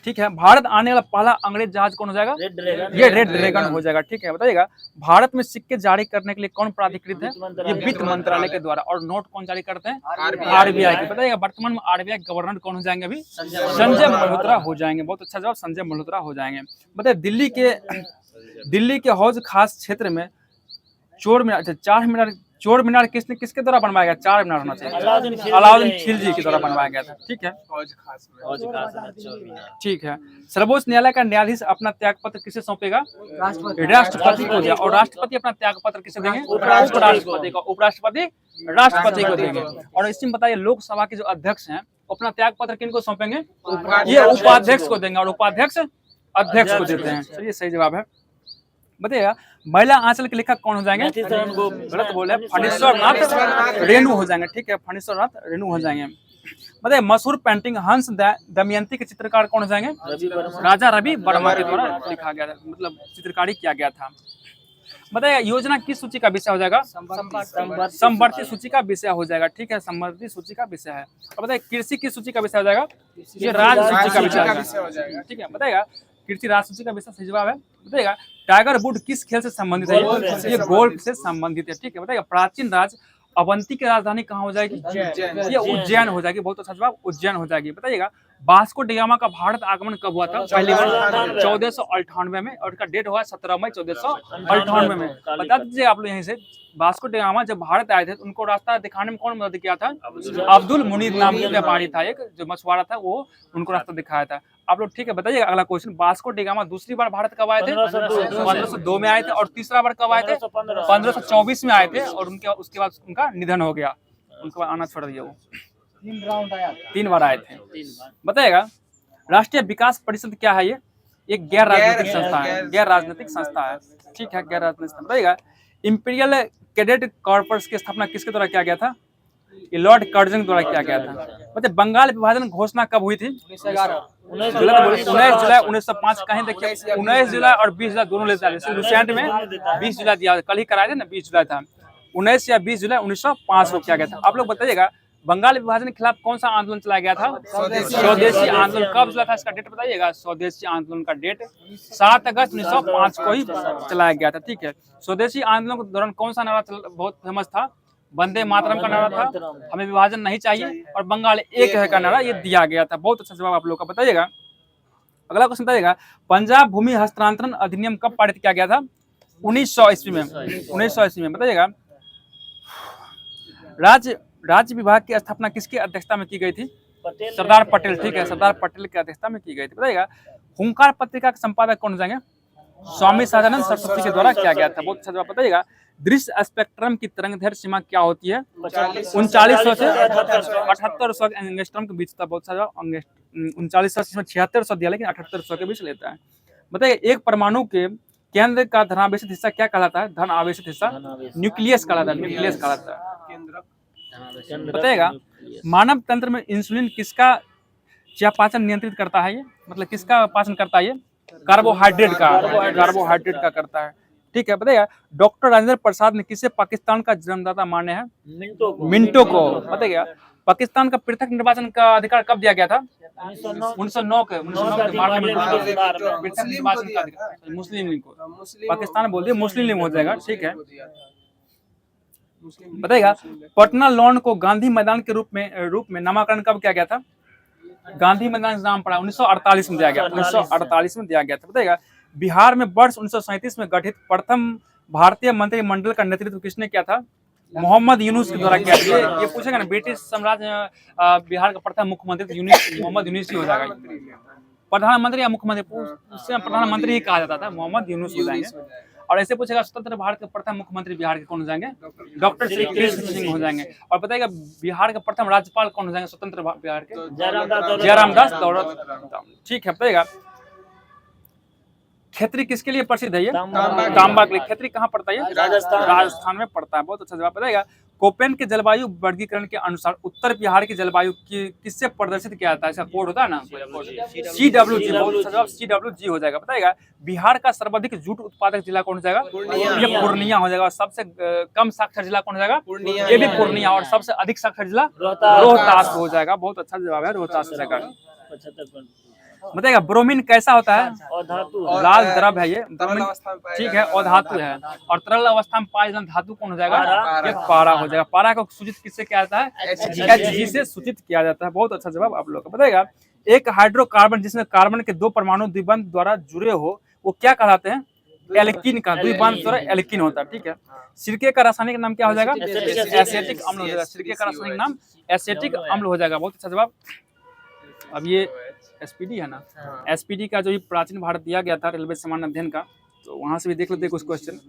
ठीक है, भारत आने वाला पहला अंग्रेज जहाज कौन हो जाएगा? ये रेड ड्रैगन हो जाएगा। ठीक है, बताइएगा भारत में सिक्के जारी करने के लिए कौन प्राधिकृत है? ये वित्त मंत्रालय के द्वारा। और नोट कौन जारी करते हैं? RBI के। बताइएगा वर्तमान में RBI गवर्नर कौन हो जाएंगे? अभी संजय मल्होत्रा हो जाएंगे। बहुत अच्छा जवाब, संजय मल्होत्रा हो जाएंगे। बताइए दिल्ली के हौज खास क्षेत्र में चोर मीनार किसके द्वारा बनवाया गया? 4 मीनार होना चाहिए। अलाउद्दीन खिलजी के द्वारा बनवाया गया था। ठीक है, ठीक है। सर्वोच्च न्यायालय का न्यायाधीश अपना त्यागपत्र किसे सौंपेगा? राष्ट्रपति को दिया। और राष्ट्रपति अपना त्यागपत्र किसे देंगे? उपराष्ट्रपति को। उपराष्ट्रपति राष्ट्रपति को देंगे। और इसी में बताइए लोकसभा के जो अध्यक्ष हैं अपना त्यागपत्र किनको सौंपेंगे? ये उपाध्यक्ष को देंगे। और उपाध्यक्ष अध्यक्ष को देते हैं। चलिए सही जवाब है। बताइएगा महिला आंचल के लेखक कौन हो जाएंगे? गलत बोले, फणीश्वर नाथ रेणु हो जाएंगे। ठीक है, फणीश्वर नाथ रेणु हो जाएंगे। बताइए मशहूर पेंटिंग हंस दमयंती के चित्रकार कौन हो जाएंगे? राजा रवि वर्मा के द्वारा लिखा गया था, मतलब चित्रकारी किया गया था। बताइए योजना किस सूची का विषय हो जाएगा? समवर्ती सूची का विषय हो जाएगा। ठीक है, समवर्ती सूची का विषय है। और बताइए कृषि किस सूची का विषय हो जाएगा? ये राज्य सूची का विषय हो जाएगा। ठीक है, बताइएगा कृषि राज्य सूची का विषय सही जवाब है। बताइएगा टाइगर वुड किस खेल से संबंधित है? ये गोल्फ से संबंधित है। ठीक है, बताइएगा प्राचीन राज्य अवंती की राजधानी कहाँ हो जाएगी? ये उज्जैन हो जाएगी। बहुत अच्छा जवाब, उज्जैन हो जाएगी। बताइएगा वास्को डिगामा का भारत आगमन कब हुआ था? पहली बार 1498 1498 में, और उसका डेट हुआ 17 मई 1498 में। बता दीजिए आप लोग यहीं से, वास्को डिगामा जब भारत आए थे तो उनको रास्ता दिखाने में कौन मदद किया था? अब्दुल मुनीर नाम का व्यापारी था, एक जो मछुआरा था, वो उनको रास्ता दिखाया था। आप लोग ठीक है बताइए अगला क्वेश्चन, वास्को डिगामा दूसरी बार भारत कब आए थे? 1502 में आए थे। और तीसरा बार कब आए थे? 1524 में आए थे, और उनके उसके बाद उनका निधन हो गया, उनके बाद आना छोड़ दिया। वो 3 बार आए थे। बताइएगा राष्ट्रीय विकास परिषद क्या है? ये एक गैर राजनीतिक संस्था है, गैर राजनीतिक संस्था है, ठीक है, गैर राजनीतिक संस्था। बताइएगा इंपीरियल कैडेट कॉर्पस की स्थापना किसके द्वारा किया गया था? ये लॉर्ड कर्जन द्वारा किया गया था। मतलब बंगाल विभाजन घोषणा कब हुई थी? 19 जुलाई 1905। कहीं देखिए 19 जुलाई और 20 जुलाई दोनों लेता है, जैसे लुसेंट में 20 जुलाई दिया, कल ही कराए थे ना, 20 जुलाई था। 19 या 20 जुलाई 1905 को किया गया था। आप लोग बताइएगा बंगाल विभाजन के खिलाफ कौन सा आंदोलन चलाया गया था? स्वदेशी आंदोलन। कब चला था, इसका डेट बताइएगा। स्वदेशी आंदोलन का डेट 7 अगस्त 1905 को ही चलाया गया था, ठीक है। स्वदेशी आंदोलन के दौरान कौन सा नारा बहुत फेमस था? वंदे मातरम का नारा था, हमें विभाजन नहीं चाहिए, और बंगाल एक है का नारा ये दिया गया था। बहुत अच्छा जवाब आप लोग का। बताइएगा अगला क्वेश्चन बताइएगा, पंजाब भूमि हस्तांतरण अधिनियम कब पारित किया गया था? 1900 ईस्वी में। 1900 ईस्वी में। बताइएगा राज्य विभाग की स्थापना किसकी अध्यक्षता में की गई थी? सरदार पटेल, ठीक है, सरदार पटेल की अध्यक्षता में की गई थी। बताइएगा हुंकार पत्रिका के संपादक कौन जाएंगे? स्वामी सहजानंद सरस्वती के द्वारा किया गया था। बहुत अच्छा जवाब। बताइएगा दृश्य स्पेक्ट्रम की तरंगदैर्घ्य सीमा क्या होती है? 3900 से 7800 एंगस्ट्रॉम के बीच था। बहुत सारा 3900 से 7600 दिया, लेकिन 7800 के बीच लेता है। बताइए एक परमाणु के केंद्र का धनावेशित हिस्सा क्या कहलाता है? धन आवेशित हिस्सा न्यूक्लियस कहलाता है, न्यूक्लियस कहलाता है। बताइएगा मानव तंत्र में इंसुलिन किसका चयापचय नियंत्रित करता है? ये मतलब किसका पाचन करता है? ये कार्बोहाइड्रेट का करता है, ठीक है। बताइएगा डॉक्टर राजेंद्र प्रसाद ने किसे पाकिस्तान का जन्मदाता माने हैं? मिंटो को। बताइएगा पाकिस्तान का पृथक निर्वाचन का अधिकार कब दिया गया था? 1909 के पृथक निर्वाचन का अधिकार मुस्लिम लीग को, पाकिस्तान बोल दिया, मुस्लिम लीग हो जाएगा, ठीक है। बताइएगा पटना लॉन को गांधी मैदान के रूप में नामकरण कब किया गया था? गांधी मैदान नाम पड़ा 1948 में दिया गया, 1948 में दिया गया था। बताइएगा बिहार में वर्ष 1937 में गठित प्रथम भारतीय मंत्रिमंडल का नेतृत्व किसने किया था? मोहम्मद यूनुस के द्वारा किया था। ये पूछेगा ना ब्रिटिश साम्राज्य बिहार का प्रथम मुख्यमंत्री मोहम्मद यूनुस ही हो जाएगा। प्रधानमंत्री या मुख्यमंत्री, उससे प्रधानमंत्री ही कहा जाता था, मोहम्मद यूनुस हो जाएंगे। और ऐसे पूछेगा स्वतंत्र भारत के प्रथम मुख्यमंत्री बिहार के कौन हो जाएंगे? डॉक्टर श्री कृष्ण सिंह हो जाएंगे। और बताइएगा बिहार के प्रथम राज्यपाल कौन हो जाएंगे स्वतंत्र बिहार के? जयराम दास दौलत, ठीक है। बताइएगा खेतरी किसके लिए प्रसिद्ध है? ये तांबा के लिए। खेतरी कहाँ पड़ता है? राजस्थान में पड़ता है। बहुत अच्छा जवाब। बताइएगा कोपेन के जलवायु वर्गीकरण के अनुसार उत्तर बिहार की जलवायु की किससे प्रदर्शित किया जाता है? इसका कोड होता है ना CWG। बहुत अच्छा जवाब CWG हो जाएगा। बताइएगा बिहार का सर्वाधिक जूट उत्पादक जिला कौन हो जाएगा? ये पूर्णिया हो जाएगा। और सबसे कम साक्षर जिला कौन हो जाएगा? ये भी पूर्णिया। और सबसे अधिक साक्षर जिला रोहतास हो जाएगा। बहुत अच्छा जवाब है, रोहतास हो जाएगा। बताइएगा ब्रोमीन कैसा होता है? लाल द्रव है ये, ठीक है, और धातु है। और तरल अवस्था में पाए जाने धातु कौन हो जाएगा? ये पारा हो जाएगा। पारा को सूचित किससे किया जाता है? Hg से सूचित किया जाता है। बहुत अच्छा जवाब आप लोग का। बताइएगा एक हाइड्रोकार्बन जिसमें कार्बन के 2 परमाणु द्विबंध द्वारा जुड़े हो वो क्या कहलाते हैं? एल्कीन का द्विबंध द्वारा एल्कीन होता है, ठीक है। सिरके का रासायनिक नाम क्या हो जाएगा? एसिटिक अम्ल हो जाएगा। सिरके का रासायनिक नाम एसिटिक अम्ल हो जाएगा। बहुत अच्छा जवाब। अब ये SPD है ना, SPD का जो ये प्राचीन भारत दिया गया था रेलवे सामान्य अध्ययन का, तो वहां से भी देख लेते हैं कुछ क्वेश्चन।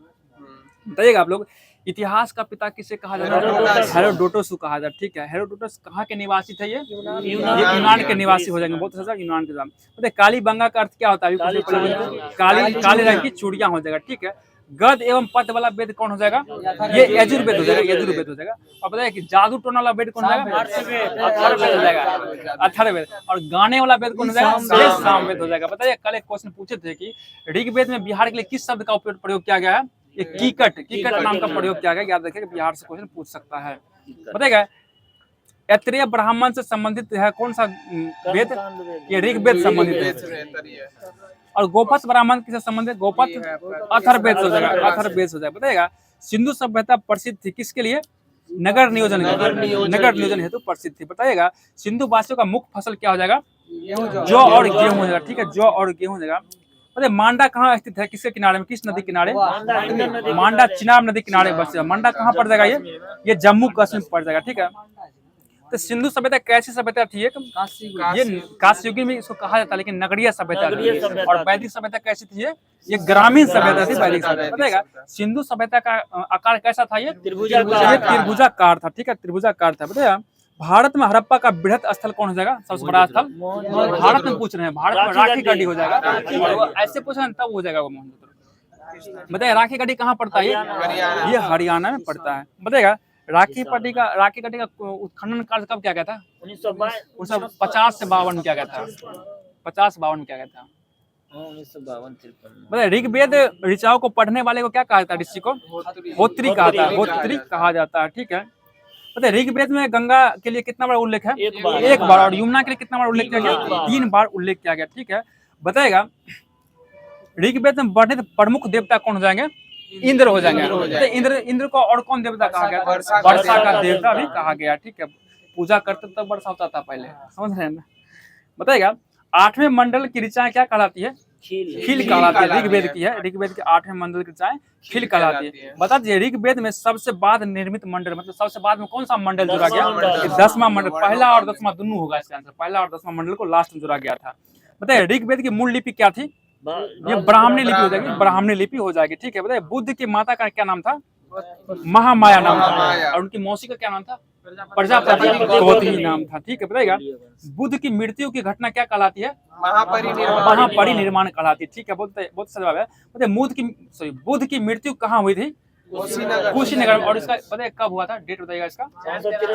बताइएगा आप लोग इतिहास का पिता किसे कहा जाता है? हेरोडोटस को कहा जाता है, ठीक है। हेरोडोटस कहाँ के निवासी थे? ये यूनान के निवासी हो जाएंगे। बहुत अच्छा यूनान के नाम। बताइए काली बंगा का अर्थ क्या होता है? काली रंग की चूड़ियां हो जाएगा, ठीक है। गद एवं पद वाला वेद कौन हो जाएगा? ये यजुर्वेद हो जाएगा, यजुर्वेद हो जाएगा। और बताइए कि जादू टोना वाला वेद कौन हो जाएगा? अथर्ववेद हो जाएगा, अथर्ववेद। और गाने वाला वेद कौन हो जाएगा? सामवेद हो जाएगा। बताइए कल एक क्वेश्चन पूछे थे कि ऋग्वेद में बिहार के लिए किस शब्द का प्रयोग किया गया है? ये कीकट नाम का प्रयोग किया गया। याद रखिए बिहार से क्वेश्चन पूछ सकता है। बताइएगा ऐत्रेय ब्राह्मण से संबंधित है कौन सा वेद? ये ऋग्वेद संबंधित है। और गोपथ ब्राह्मण किससे संबंधित? गोपथ अथर्ववेद हो जाएगा, अथर्ववेद हो जाएगा। बताइएगा सिंधु सभ्यता प्रसिद्ध थी किसके लिए? नगर नियोजन हेतु प्रसिद्ध थी। बताइएगा सिंधु वासियों का मुख्य फसल क्या हो जाएगा? जौ और गेहूं हो जाएगा, ठीक है, जौ और गेहूं हो जाएगा। मतलब मांडा कहाँ स्थित है, किसके किनारे में, किस नदी किनारे, मांडा चिनाब नदी किनारे बस। मांडा कहाँ पड़ जाएगा, ये जम्मू कश्मीर में पड़ जाएगा, ठीक है। तो सिंधु सभ्यता कैसी सभ्यता थी, ये कांस्य युग में इसको कहा जाता है, लेकिन नगरीय सभ्यता थी। और वैदिक सभ्यता कैसी थी, ये ग्रामीण सभ्यता थी वैदिक सभ्यता, बताएगा। सिंधु सभ्यता का आकार कैसा था, ये त्रिभुजाकार था, ठीक है, त्रिभुजाकार था, बताएगा। भारत में हड़प्पा का बृहत स्थल कौन हो जाएगा, सबसे बड़ा स्थल, भारत में पूछ रहे हैं, भारत में राखी गढ़ी हो जाएगा, ऐसे पूछ रहे हैं तब हो जाएगा वो मोहनजोदड़ो। बताइए राखी गढ़ी कहाँ पड़ता है, ये हरियाणा में पड़ता है, बताएगा। राखी गढ़ी का उत्खनन कार्य कब क्या गया था, 1950 से 52 क्या गया था, 50-52 क्या गया था, 1952-53। बताइए। ऋग्वेद ऋचाओं को पढ़ने वाले को क्या कहा जाता है, ऋषि को होत्री कहा जाता है, होत्री कहा जाता है, ठीक है। पता है ऋग्वेद में गंगा के लिए कितना बार उल्लेख है, एक बार, और यमुना के लिए कितना बार उल्लेख किया गया, 3 बार उल्लेख किया गया, ठीक है। बताएगा ऋग्वेद में वर्णित प्रमुख देवता कौन हो जाएंगे, इंद्र हो जाएंगे। तो इंद्र को और कौन देवता कहा गया, वर्षा का देवता भी कहा गया, ठीक है। पूजा करते तब वर्षा होता था पहले, समझ रहे हैं ना। बताएगा 8वें मंडल की ऋचाएं क्या कहलाती है, खील कहलाती है, ऋग्वेद की है, ऋग्वेद के 8वें मंडल की ऋचाएं खील कहलाती है। बता दीजिए ऋग्वेद में सबसे बाद निर्मित मंडल, मतलब सबसे बाद में कौन सा मंडल जुड़ा गया, 10वां मंडल। पहला और 10वां दोनों होगा इसका आंसर, पहला और 10वां मंडल को लास्ट में जुड़ा गया था। बताइए ऋग्वेद की मूल लिपि क्या थी, ये ब्राह्मणी लिपि हो जाएगी, ब्राह्मणी लिपि हो जाएगी, ठीक है। बताइए बुद्ध की माता का क्या नाम था, महामाया नाम था, और उनकी मौसी का क्या नाम था, प्रजापति गौतमी नाम था, ठीक है। बताइएगा बुद्ध की मृत्यु की घटना क्या कहलाती है, महापरिनिर्वाण कहलाती है, ठीक है। बहुत सही जवाब है। बताइए बुद्ध की मृत्यु कहाँ हुई थी, कुशीनगर में। और इसका पता है कब हुआ था, डेट बताइएगा इसका,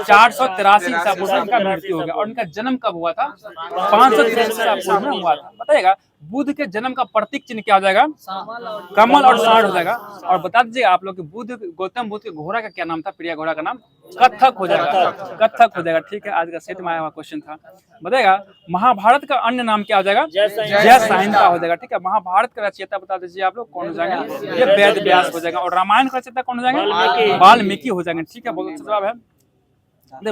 483 ईसा पूर्व में इनका मृत्यु हो गया। और इनका जन्म कब हुआ था, 583 ईसा पूर्व में हुआ था। बताइएगा बुद्ध के जन्म का प्रतीक चिन्ह क्या हो जाएगा, कमल और सांड हो जाएगा। और बता दीजिए आप लोग गौतम बुद्ध के घोड़ा का क्या नाम था, प्रिय घोड़ा का नाम कत्थक हो जाएगा, कत्थक हो जाएगा, ठीक है। आज का सेट में आया हुआ क्वेश्चन था। बताएगा महाभारत का अन्य नाम क्या हो जाएगा, जय साहिंसा हो जाएगा, ठीक है। महाभारत का रचयिता बता दीजिए आप लोग कौन हो जाएंगे, ये वेद व्यास हो जाएगा। और रामायण का रचयिता कौन हो जाएंगे, वाल्मीकि हो जाएंगे, ठीक है। बहुत अच्छा जवाब है।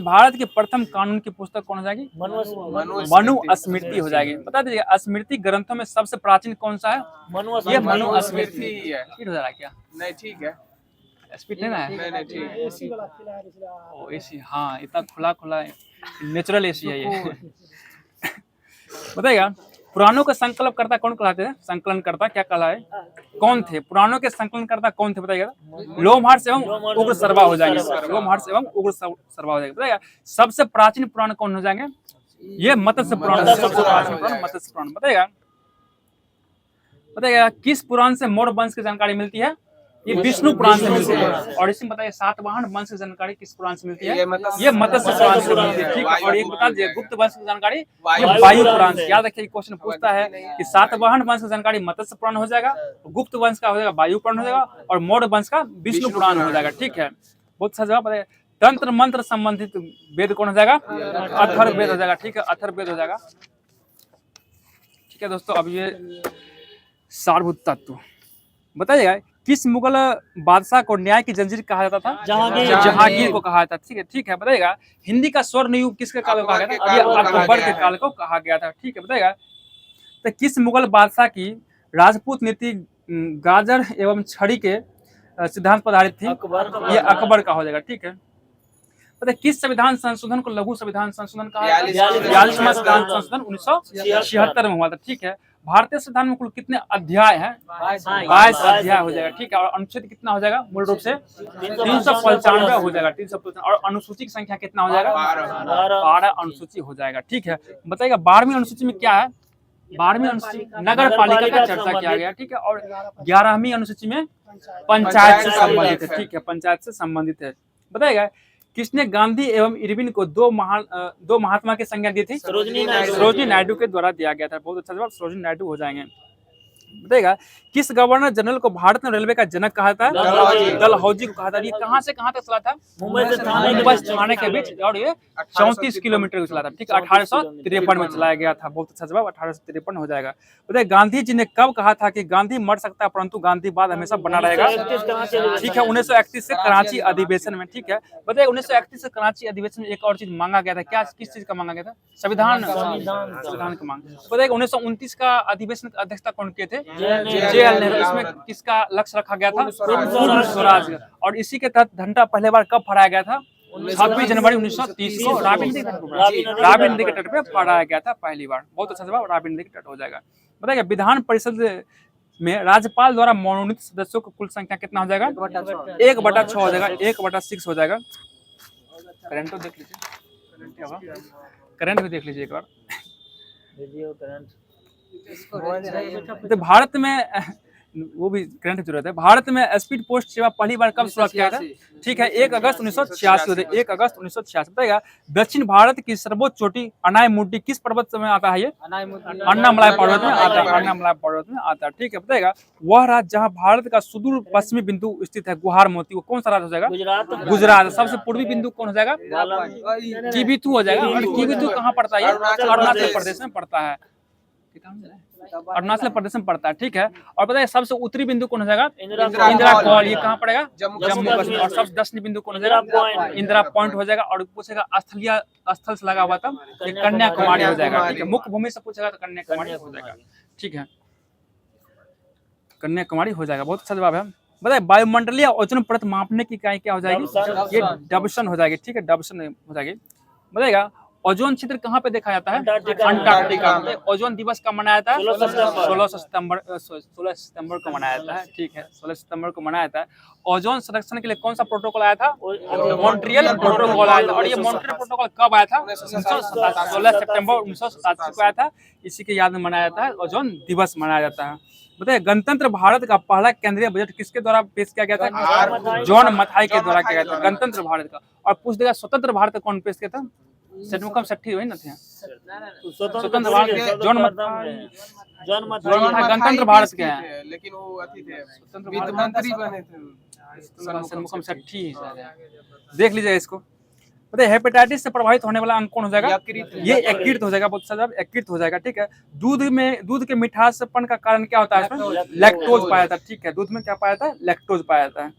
भारत की प्रथम कानून की पुस्तक कौन हो जाएगी, मनुस्मृति हो जाएगी। बता दीजिए स्मृति ग्रंथों में सबसे प्राचीन कौन सा है, ये मनुस्मृति है। स्पीड हो जा रहा है क्या, नहीं ठीक है, स्पीड नहीं है, नहीं ठीक है। ओ एसी, हाँ इतना खुला नेचुरल एसी है ये। बताइएगा पुराणों का संकलनकर्ता कौन कहलाते हैं, संकलनकर्ता क्या कहला है, कौन थे पुराणों के संकलनकर्ता कौन थे, बताइएगा। लोमहर्ष एवं उग्र सर्वा हो जाएंगे, लोमहर्ष एवं उग्र सर्वा हो जाएगा। बताइएगा सबसे प्राचीन पुराण कौन हो जाएंगे, ये मत्स्य पुराण, सबसे प्राचीन पुराण मत्स्य पुराण। बताइएगा किस पुराण से मौर्य वंश की जानकारी मिलती है, ये विष्णु पुराण से मिलती है। और इसमें बताइए सातवाहन वंश की जानकारी किस पुराण से मिलती है, ये मत्स्य पुराण से मिलती है, ठीक है। और एक बता दीजिए गुप्त वंश की जानकारी ये वायु पुराण से। याद रखिए क्वेश्चन पूछता है कि सातवाहन वंश की जानकारी मत्स्य पुराण हो जाएगा, गुप्त वंश का हो जाएगा वायु पुराण हो जाएगा, और मौर्य वंश का विष्णु पुराण हो जाएगा, ठीक है। बहुत अच्छा जवाब बताइए। तंत्र मंत्र संबंधित वेद कौन हो जाएगा, अथर्ववेद हो जाएगा, ठीक है, अथर्ववेद हो जाएगा, ठीक है। दोस्तों अब ये सारभूत तत्व बताइएगा किस मुगल बादशाह को न्याय की जंजीर कहा जाता था, जहांगीर को कहा जाता, ठीक है, ठीक है। बताइएगा हिंदी का स्वर्ण युग किसके काल को कहा गया था, ये अकबर के काल को कहा गया था, ठीक है। बताइएगा तो किस मुगल बादशाह की राजपूत नीति गाजर एवं छड़ी के सिद्धांत पर आधारित थी, ये अकबर का हो जाएगा, ठीक है। पता है किस संविधान संशोधन को लघु संविधान संशोधन कहा, 42वां संविधान संशोधन 1976 में हुआ था, ठीक है। भारतीय संविधान में कुल कितने अध्याय हैं, 22 अध्याय हो जाएगा, ठीक है। और अनुच्छेद कितना हो जाएगा, मूल रूप से 395 हो जाएगा, 395। और अनुसूची की संख्या कितना हो जाएगा, 12 अनुसूची हो जाएगा, ठीक है। बताइएगा 12वीं अनुसूची में क्या है, 12वीं अनुसूची नगर पालिका का चर्चा किया गया, ठीक है। और 11वीं अनुसूची में पंचायत से संबंधित है, ठीक है, पंचायत से संबंधित है। बताइएगा किसने गांधी एवं इरविन को दो महात्मा की संज्ञा दी थी, सरोजिनी नायडू के द्वारा दिया गया था। बहुत अच्छा जवाब, सरोजिनी नायडू हो जाएंगे। बताएगा किस गवर्नर जनरल को भारत में रेलवे का जनक कहा था? डलहौजी को कहा था। ये कहाँ से कहाँ तक चला था? मुंबई से थाने के बीच, और ये 34 किलोमीटर चला था। ठीक है, 1853 में चलाया गया था। बहुत अच्छा जवाब, 1853 हो जाएगा। बताइए गांधी जी ने कब कहा था कि गांधी मर सकता है परंतु गांधीवाद हमेशा बना रहेगा? ठीक है, 1931 से कराची अधिवेशन में। ठीक है, बताइए 1931 से कराची अधिवेशन में एक और चीज मांगा गया था। क्या, किस चीज का मांगा गया था? संविधान का मांग। बताइए 1929 का अधिवेशन की अध्यक्षता कौन किए थे? JL नेहरू। इसमें किसका लक्ष्य रखा गया था? पूर्ण स्वराज। और इसी के तहत झंडा पहली बार कब फहराया गया था? 26 जनवरी 1930 को रावी नदी के तट पे फहराया गया था पहली बार। बहुत अच्छा जवाब, रावी नदी के तट हो जाएगा। बताइए विधान परिषद में राज्यपाल द्वारा मनोनीत सदस्यों की कुल संख्या कितना हो जाएगा? 1/6 हो जाएगा, 1/6 हो जाएगा। करंट तो देख लीजिए, करंट भी देख लीजिए एक बार। तो भारत में वो भी करंट की जरूरत है। भारत में स्पीड पोस्ट सेवा पहली बार कब शुरुआत किया था? ठीक है, 1 अगस्त 1986 होता है, 1 अगस्त 1986। बताएगा दक्षिण भारत की सर्वोच्च चोटी अनायमुडी किस पर्वत में आता है? ये अन्नामलाई पर्वत में आता है, अन्नामलाई पर्वत में आता है। ठीक है, बताएगा वह राज्य जहाँ भारत का सुदूर पश्चिमी बिंदु स्थित है गुहार मोती, वो कौन सा राज्य हो जाएगा? गुजरात। सबसे पूर्वी बिंदु कौन हो जाएगा? किबिथु हो जाएगा। और किबिथु कहाँ पड़ता है? अरुणाचल प्रदेश में पड़ता है, अरुणाचल प्रदेश में पड़ता है। ठीक है, और बताइए सबसे उत्तरी बिंदु कौन हो जाएगा? इंदिरा कॉल। ये कहाँ पड़ेगा? जम्मू कश्मीर। और सबसे दक्षिणी बिंदु कौन हो जाएगा? इंदिरा पॉइंट हो जाएगा। और पूछेगा स्थलीय स्थल से लगा हुआ था, ये कन्याकुमारी हो जाएगा। ठीक है, मुख्य भूमि से पूछेगा तो कन्याकुमारी हो जाएगा। ठीक है, कन्याकुमारी हो जाएगा। बहुत अच्छा जवाब है। बताइए वायुमंडलीय ओजोन परत मापने की इकाई क्या हो जाएगी? ये डबसन हो जाएगी। ठीक है, डबसन हो जाएगी। बताएगा ओजोन क्षेत्र कहाँ पे देखा जाता है? अंटार्कटिका। ओजोन दिवस कब मनाया जाता है? 16 सितंबर को मनाया जाता है। ठीक है, 16 सितंबर को मनाया जाता है। ओजोन संरक्षण के लिए कौन सा प्रोटोकॉल आया था? मॉन्ट्रियल प्रोटोकॉल आया था। और ये मॉन्ट्रियल प्रोटोकॉल कब आया था? 16 सितंबर 1987 को आया था। इसी के याद में मनाया जाता है, ओजोन दिवस मनाया जाता है। बताइए गणतंत्र भारत का पहला केंद्रीय बजट किसके द्वारा पेश किया गया था? जॉन मथाई के द्वारा किया गया था, गणतंत्र भारत का। और पूछ देगा स्वतंत्र भारत का कौन पेश किया था? षटमुखम सट्ठी वही ना थे? स्वतंत्र भारत जॉन मथाई गणतंत्र भारत के हैं, लेकिन वो अति थे, वित्त मंत्री बने थे। षटमुखम सट्ठी देख लीजिए इसको। पता है हेपेटाइटिस से प्रभावित होने वाला अंग कौन हो जाएगा? ये यकृत हो जाएगा। बहुत सारा यकृत हो जाएगा। ठीक है, दूध के मिठासपन का कारण क्या होता है? लैक्टोज पाया जाता है। ठीक है, दूध में क्या पाया जाता है? लैक्टोज पाया जाता है।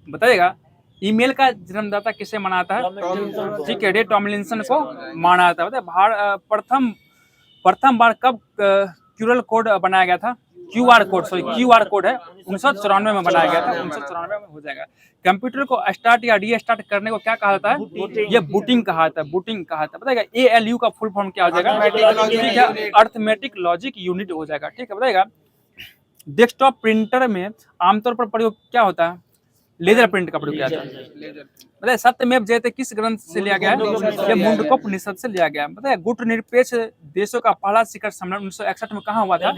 बताइएगा ईमेल का जन्मदाता किसे माना जाता है? ठीक है, रे टॉमलिंसन को माना जाता है। बताइए प्रथम बार कब क्यूआर कोड बनाया गया था? क्यूआर कोड है 1994 में बनाया गया था। 1994 में हो जाएगा। कंप्यूटर को स्टार्ट या रीस्टार्ट करने को क्या कहा जाता है? ये बूटिंग कहा जाता है, बूटिंग कहा जाता है। बताएगा ALU का फुल फॉर्म क्या हो जाएगा? ठीक है, अर्थमेटिक लॉजिक यूनिट हो जाएगा। ठीक है, बताएगा डेस्कटॉप प्रिंटर में आमतौर पर प्रयोग क्या होता है? लेजर प्रिंट का प्रयोग किया जाता है। बताइए सत्यमेव जयते किस ग्रंथ से लिया गया है? ये मुंडकोपनिषद से लिया गया है। बताइए गुटनिरपेक्ष देशों का पहला शिखर सम्मेलन 1961 में कहाँ हुआ था?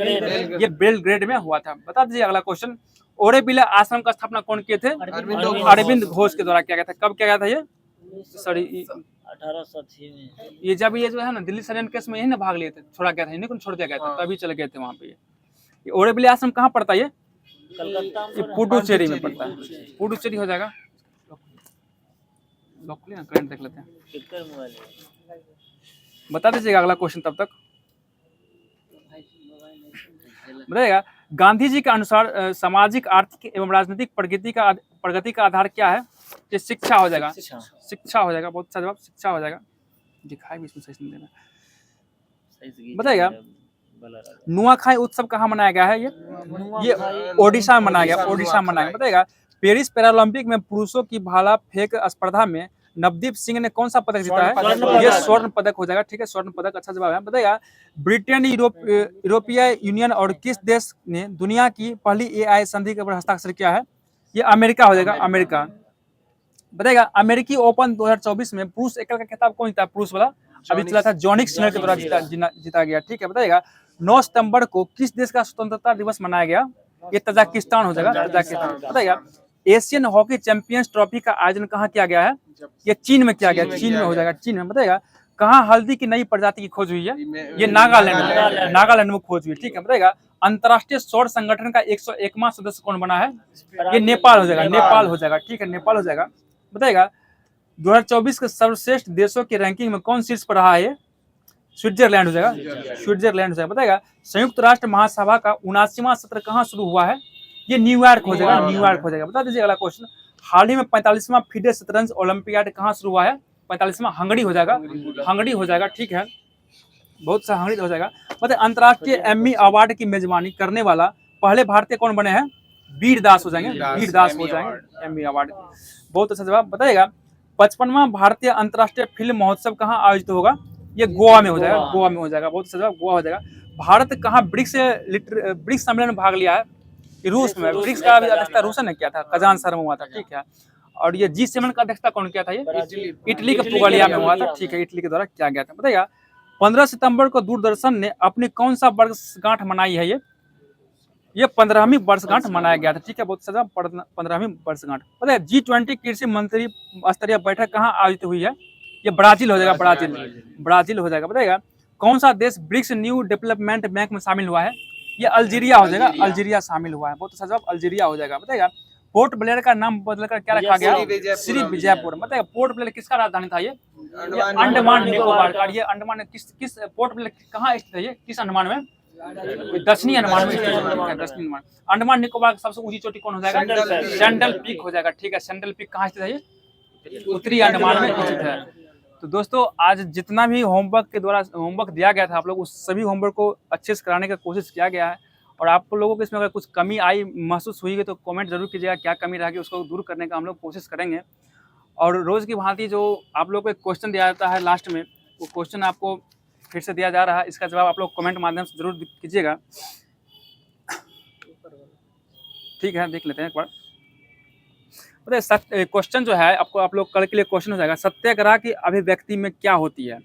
ये बेलग्रेड में हुआ था। बता दीजिए अगला क्वेश्चन। ओरेबिला आश्रम का स्थापना कौन किए थे? अरविंद घोष के द्वारा किया गया था। कब किया गया था ये? सॉरी 1880 में। ये जब ये जो है ना दिल्ली सरेंडर केस में यही ना भाग लिए थे, छोड़ा गया था, इन्हीं को छोड़ दिया गया था, तभी चले गए थे वहाँ पे। ये ओरेबिला आश्रम कहाँ पड़ता है? ये पुडुचेरी में पड़ता है। पुडुचेरी हो जाएगा। करंट देख लेते हैं, बता दीजिएगा अगला क्वेश्चन तब तक। बताइएगा गांधी जी के अनुसार सामाजिक आर्थिक एवं राजनीतिक प्रगति का आधार क्या है? ये शिक्षा हो जाएगा। शिक्षा हो जाएगा। बहुत अच्छा जवाब, शिक्षा हो जाएगा। दिखाई भी इसमें सही नहीं देना। बताइएगा नुआखाई उत्सव कहाँ मनाया गया है? ये ओडिशा में मनाया गया। ओडिशा में मनाया गया। बताइएगा पेरिस पैरालंपिक में पुरुषों की भाला फेंक स्पर्धा में नवदीप सिंह ने कौन सा पदक जीता है? ये स्वर्ण पदक हो जाएगा। ठीक है, स्वर्ण पदक अच्छा जवाब है। बताइएगा ब्रिटेन यूरोपीय यूनियन और किस देश ने दुनिया की पहली AI संधि के ऊपर हस्ताक्षर किया है? ये अमेरिका हो जाएगा। अमेरिका। बताइएगा अमेरिकी ओपन 2024 में पुरुष एकल का खिताब कौन जीता? पुरुष वाला अभी चला था, जॉनिक सिनर के द्वारा जीता गया। ठीक है, बताइएगा 9 सितंबर को किस देश का स्वतंत्रता दिवस मनाया गया? ये तजाकिस्तान हो जाएगा। तजाकिस्तान। बताइएगा एशियन हॉकी चैंपियंस ट्रॉफी का आयोजन कहाँ किया गया है? ये चीन में किया गया। चीन में हो जाएगा। चीन में। बताइएगा कहाँ हल्दी की नई प्रजाति की खोज हुई है? ये नागालैंड में, नागालैंड में खोज हुई, ठीक है। बताएगा अंतर्राष्ट्रीय सौर संगठन का 101वां सदस्य कौन बना है? ये नेपाल हो जाएगा, नेपाल हो जाएगा, ठीक है, नेपाल हो जाएगा। बताएगा 2024 के सर्वश्रेष्ठ देशों की रैंकिंग में कौन शीर्ष पर रहा है? स्विट्जरलैंड हो जाएगा, स्विट्जरलैंड हो जाएगा। बताएगा संयुक्त राष्ट्र महासभा का 79वां सत्र कहाँ शुरू हुआ है? ये न्यूयॉर्क हो जाएगा, न्यूयॉर्क हो जाएगा। बता दीजिए अगला क्वेश्चन, हाल ही में 45वां फीडे शतरंज ओलंपियाड कहाँ शुरू हुआ है? 45वां हंगरी हो जाएगा, हंगरी हो जाएगा, ठीक है, बहुत सा हंगरी हो जाएगा। मतलब अंतर्राष्ट्रीय एम्मी अवार्ड की मेजबानी करने वाला पहले भारतीय कौन बने हैं? वीर दास हो जाएंगे, वीर दास हो जाएंगे, एम्मी अवार्ड। बहुत अच्छा जवाब। बताएगा 55वां भारतीय अंतर्राष्ट्रीय फिल्म महोत्सव कहाँ आयोजित होगा? ये गोवा में हो जाएगा, गोवा में हो जाएगा, बहुत अच्छा जवाब, गोवा हो जाएगा। भारत कहाँ ब्रिक्स सम्मेलन में भाग लिया है? रूस में, ब्रिक्स का अध्यक्षता रूस ने किया था, कजान शहर में हुआ था, ठीक है। और ये G7 का अध्यक्षता कौन किया था? ये इटली के पुगलिया में हुआ था, ठीक है, इटली के द्वारा किया गया था। बताइएगा 15 सितंबर को दूरदर्शन ने अपनी कौन सा वर्षगांठ मनाई है? ये 15वीं वर्षगांठ मनाया गया था, ठीक है, बहुत सजा 15वीं वर्षगांठ। पता है G20 कृषि मंत्री स्तरीय बैठक कहाँ आयोजित हुई है? ये ब्राजील हो जाएगा, ब्राजील, ब्राजील हो जाएगा। बताइएगा कौन सा देश ब्रिक्स न्यू डेवलपमेंट बैंक में शामिल हुआ है? ये अल्जीरिया हो जाएगा, अल्जीरिया शामिल हुआ है, बहुत अच्छा जवाब, अल्जीरिया हो जाएगा। बताइएगा पोर्ट ब्लेयर का नाम बदलकर क्या रखा गया? श्री विजयपुर। बताइएगा पोर्ट ब्लेयर किसका राजधानी था? ये अंडमान निकोबार का। ये अंडमान किस पोर्ट ब्लेयर कहाँ स्थित है? ये किस अंडमान में? दक्षिणी अंडमान में स्थित है, दक्षिणी अंडमान। अंडमान निकोबार की सबसे ऊंची चोटी कौन हो जाएगा? सैंडल पीक हो जाएगा, ठीक है, सैंडल पीक कहाँ स्थित है? ये उत्तरी अंडमान में स्थित है। तो दोस्तों आज जितना भी होमवर्क के द्वारा होमवर्क दिया गया था आप लोग, उस सभी होमवर्क को अच्छे से कराने का कोशिश किया गया है। और आप लोगों को इसमें अगर कुछ कमी आई महसूस हुई है तो कमेंट जरूर कीजिएगा, क्या कमी रहेगी उसको दूर करने का हम लोग कोशिश करेंगे। और रोज़ की भांति जो आप लोग को एक क्वेश्चन दिया जाता है लास्ट में, वो क्वेश्चन आपको फिर से दिया जा रहा है, इसका जवाब आप लोग कमेंट माध्यम से जरूर कीजिएगा, ठीक है। देख लेते हैं एक बार। क्वेश्चन जो है आपको, आप लोग कल के लिए क्वेश्चन हो जाएगा, सत्याग्रह की अभिव्यक्ति में क्या होती है?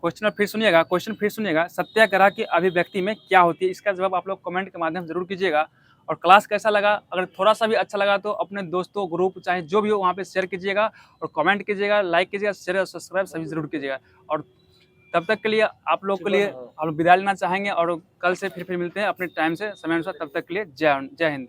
क्वेश्चन फिर सुनिएगा, क्वेश्चन फिर सुनिएगा, सत्याग्रह की अभिव्यक्ति में क्या होती है? इसका जवाब आप लोग कमेंट के माध्यम से जरूर कीजिएगा। और क्लास कैसा लगा, अगर थोड़ा सा भी अच्छा लगा तो अपने दोस्तों, ग्रुप, चाहे जो भी हो वहाँ पे शेयर कीजिएगा और कमेंट कीजिएगा, लाइक कीजिएगा, शेयर और सब्सक्राइब सभी जरूर कीजिएगा। और तब तक के लिए आप लोग के लिए हम लोग विदा लेना चाहेंगे और कल से फिर मिलते हैं अपने टाइम से समय अनुसार। तब तक के लिए जय हिंद।